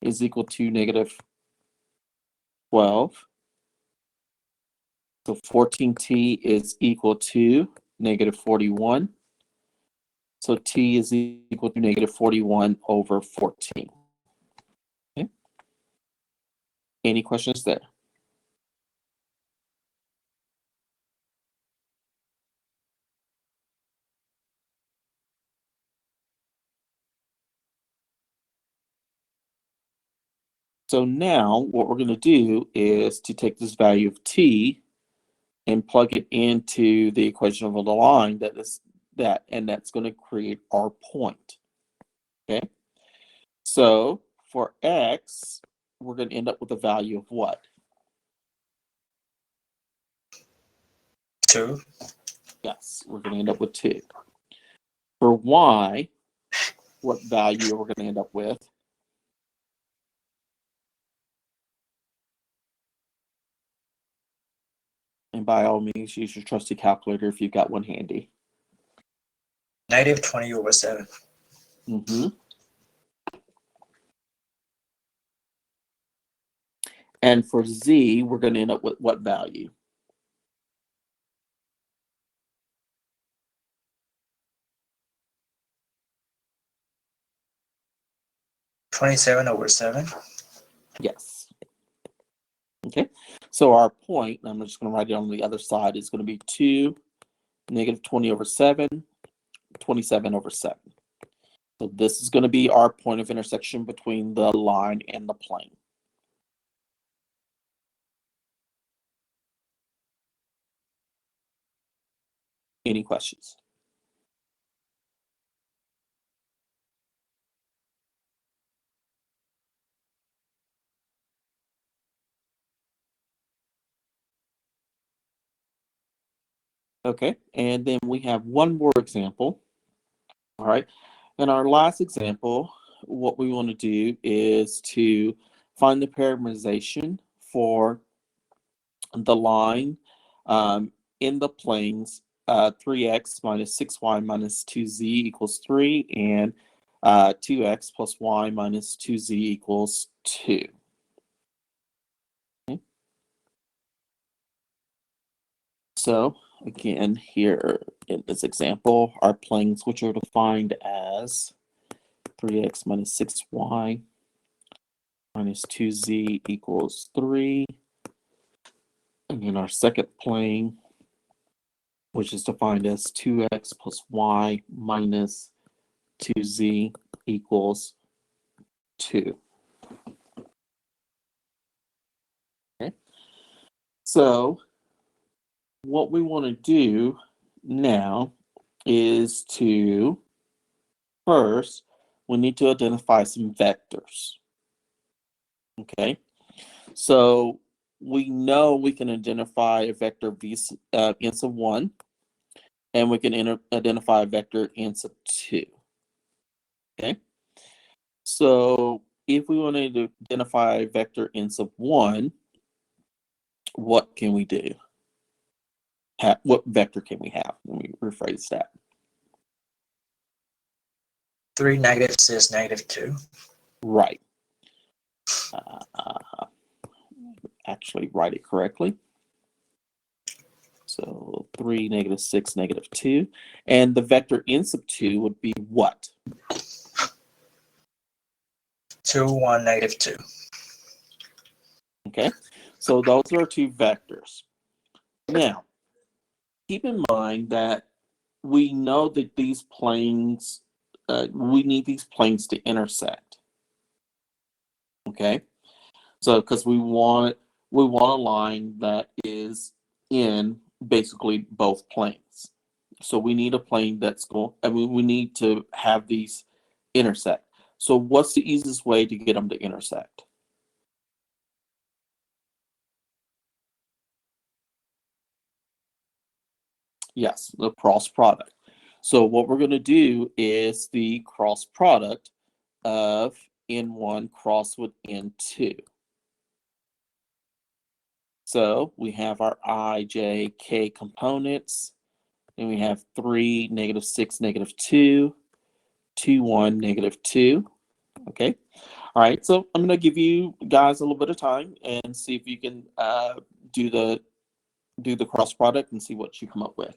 is equal to negative 12. So 14t is equal to negative 41. So t is equal to negative 41 over 14. Okay. Any questions there? So now what we're going to do is to take this value of t and plug it into the equation of the line that is that, and that's going to create our point. Okay. So for x, we're going to end up with a value of what? 2. Yes, we're going to end up with 2. For y, what value are we going to end up with? And by all means, use your trusty calculator if you've got one handy. Negative 20 over 7. Mm-hmm. And for z, we're going to end up with what value? $27 over 7. Yes. Okay. So our point, I'm just going to write it on the other side, is going to be 2, negative 20 over 7, 27 over 7. So this is going to be our point of intersection between the line and the plane. Any questions? Okay, and then we have one more example. All right, in our last example, what we want to do is to find the parameterization for the line in the planes 3x minus 6y minus 2z equals 3 and 2x plus y minus 2z equals 2. Okay. So again, here in this example, our planes, which are defined as 3x minus 6y minus 2z equals 3. And then our second plane, which is defined as 2x plus y minus 2z equals 2. Okay. So what we want to do now is to first, we need to identify some vectors. Okay. So we know we can identify a vector v n sub 1, and we can identify a vector n sub 2. Okay. So if we want to identify a vector n sub 1, what can we do? what vector can we have? Let me rephrase that. 3, -6, -2. Right. Actually write it correctly. So 3, -6, -2. And the vector n sub 2 would be what? 2, 1, -2. Okay, so those are our two vectors. Now, keep in mind that we know that these planes, we need these planes to intersect. Okay, so because we want a line that is in basically both planes. So we need a plane that's going. I mean, we need to have these intersect. So what's the easiest way to get them to intersect? Yes, the cross product. So what we're going to do is the cross product of N1 cross with N2. So we have our I, J, K components, and we have 3, -6, -2, 2, 1, -2. Okay. All right. So I'm going to give you guys a little bit of time and see if you can do the cross product and see what you come up with.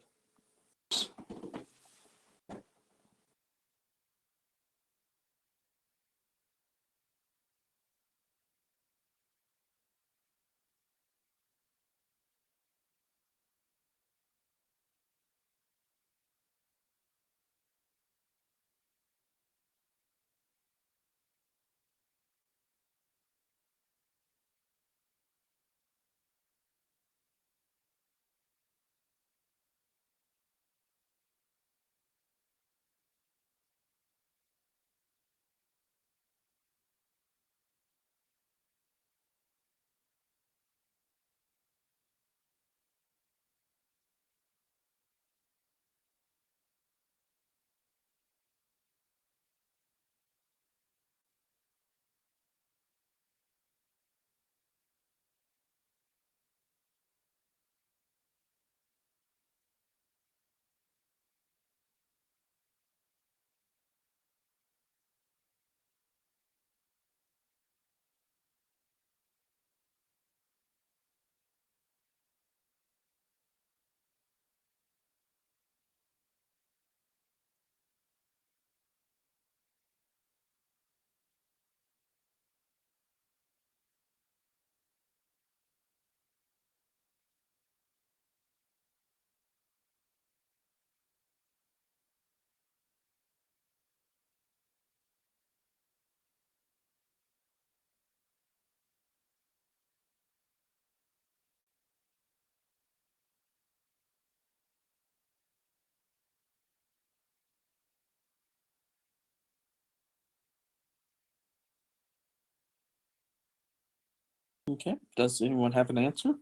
Okay. Does anyone have an answer?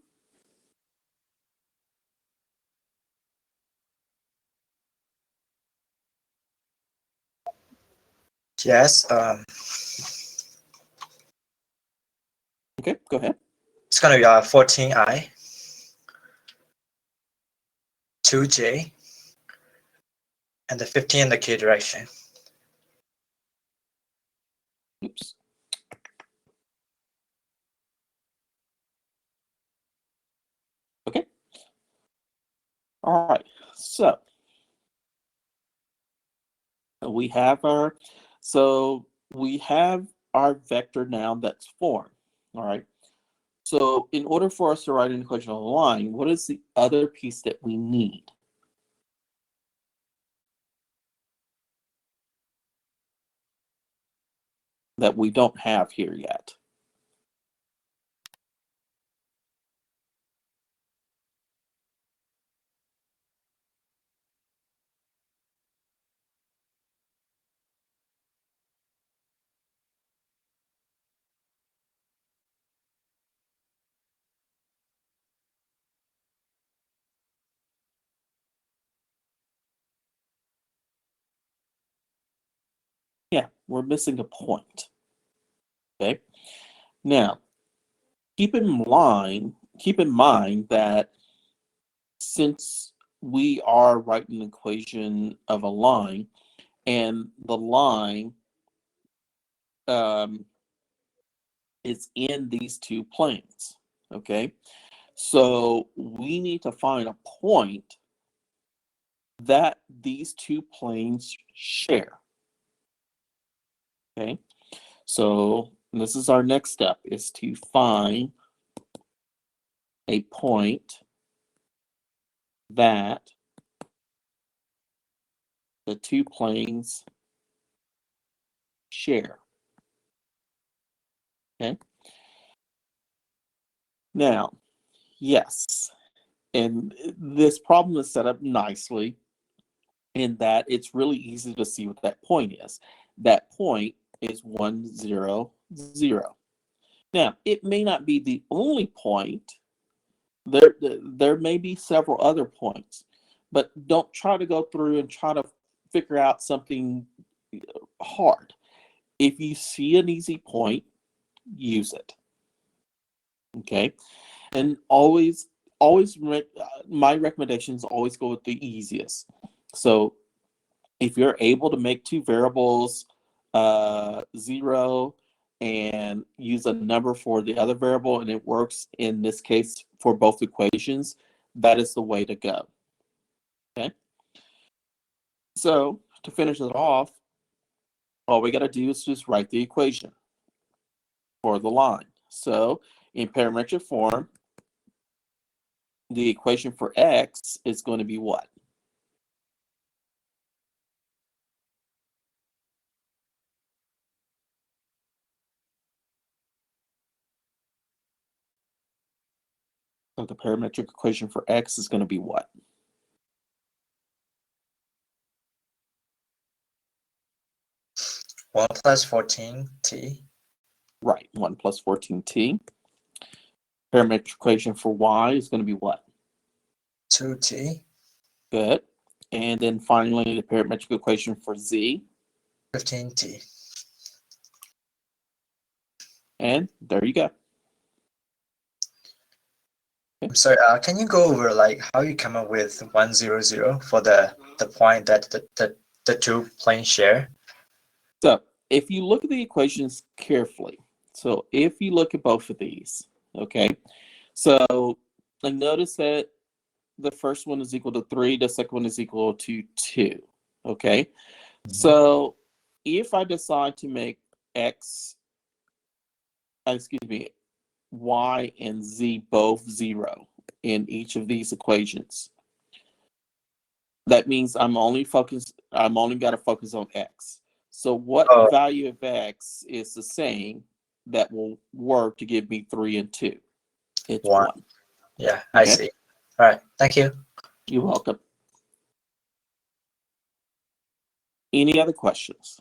Yes. Okay. Go ahead. It's gonna be 14I, 2J, and the 15 in the K direction. Oops. Okay. All right. So we have our vector now that's formed. All right. So in order for us to write an equation on a line, what is the other piece that we need? That we don't have here yet. Yeah, we're missing a point. Okay. Now, keep in mind that since we are writing an equation of a line, and the line is in these two planes, okay? So we need to find a point that these two planes share, okay? So this is our next step, is to find a point that the two planes share, okay? Now, yes, and this problem is set up nicely in that it's really easy to see what that point is. That point is 1, 0, 0. Now, it may not be the only point. There may be several other points, but don't try to go through and try to figure out something hard. If you see an easy point, use it. Okay, and my recommendation is always go with the easiest. So if you're able to make two variables 0 and use a number for the other variable, and it works in this case for both equations, that is the way to go. Okay, so to finish it off, all we got to do is just write the equation for the line. So in parametric form, the equation for x is going to be what? So the parametric equation for x is going to be what? 1 plus 14t. Right, 1 plus 14t. Parametric equation for y is going to be what? 2t. Good. And then finally, the parametric equation for z. 15t. And there you go. I'm sorry, can you go over like how you come up with 1, 0, 0 for the point that the two planes share? So if you look at the equations carefully, so if you look at both of these, okay, so I notice that the first one is equal to 3, the second one is equal to 2, okay? Mm-hmm. So if I decide to make y and z both 0 in each of these equations, that means I'm only got to focus on x. So what value of x is the same that will work to give me 3 and 2? It's 1. Yeah, I see. All right, thank you. You're welcome. Any other questions?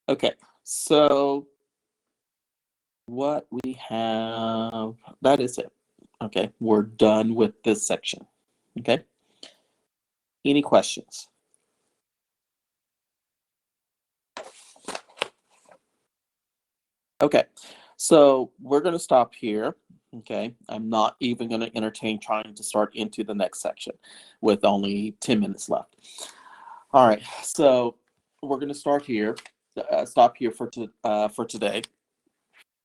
Okay, so what we have, that is it. Okay, we're done with this section. Okay, any questions? Okay, so we're going to stop here. Okay, I'm not even going to entertain trying to start into the next section with only 10 minutes left. All right, so we're going to start here, stop here for today.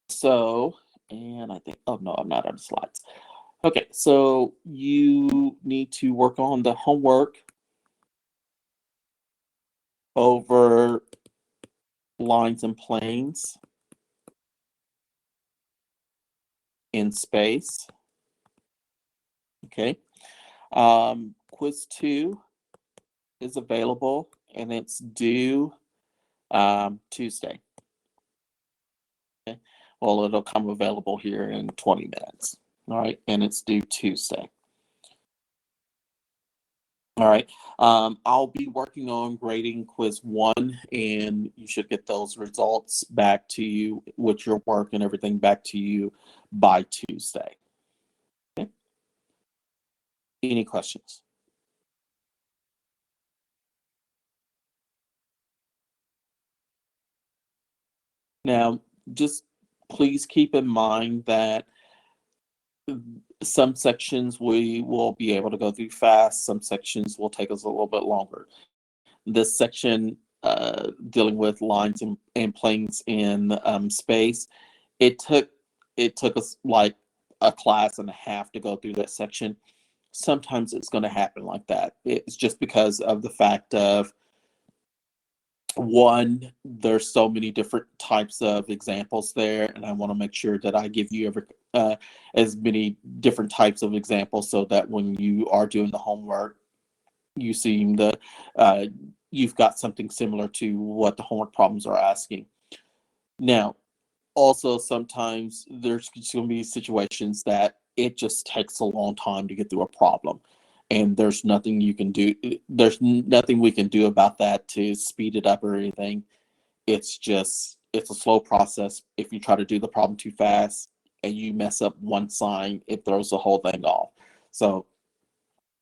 So, and I think, oh no, I'm not on the slides. Okay, so you need to work on the homework over lines and planes in space. Okay. Quiz 2 is available and it's due Tuesday. Okay. Well, it'll come available here in 20 minutes. All right. And it's due Tuesday. All right. I'll be working on grading quiz 1, and you should get those results back to you with your work and everything back to you by Tuesday. Okay. Any questions? Now, just please keep in mind that some sections we will be able to go through fast, some sections will take us a little bit longer. This section dealing with lines and planes in space, it took us like a class and a half to go through that section. Sometimes it's going to happen like that. It's just because of the fact of, one, there's so many different types of examples there, and I want to make sure that I give you as many different types of examples so that when you are doing the homework, you seem to you've got something similar to what the homework problems are asking. Now, also sometimes there's going to be situations that it just takes a long time to get through a problem, and there's nothing you can do. There's nothing we can do about that to speed it up or anything. It's a slow process. If you try to do the problem too fast and you mess up one sign, it throws the whole thing off. So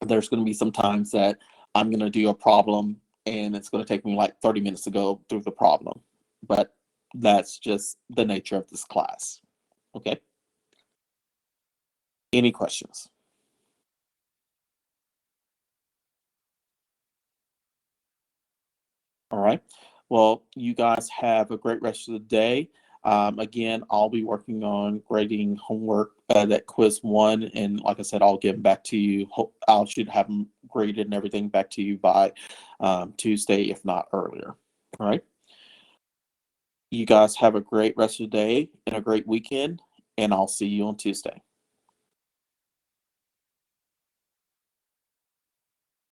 there's going to be some times that I'm going to do a problem and it's going to take me like 30 minutes to go through the problem. But that's just the nature of this class. Okay. Any questions? All right. Well, you guys have a great rest of the day. Again, I'll be working on grading homework, that quiz 1. And like I said, I'll get them back to you. I should have them graded and everything back to you by Tuesday, if not earlier. All right. You guys have a great rest of the day and a great weekend, and I'll see you on Tuesday.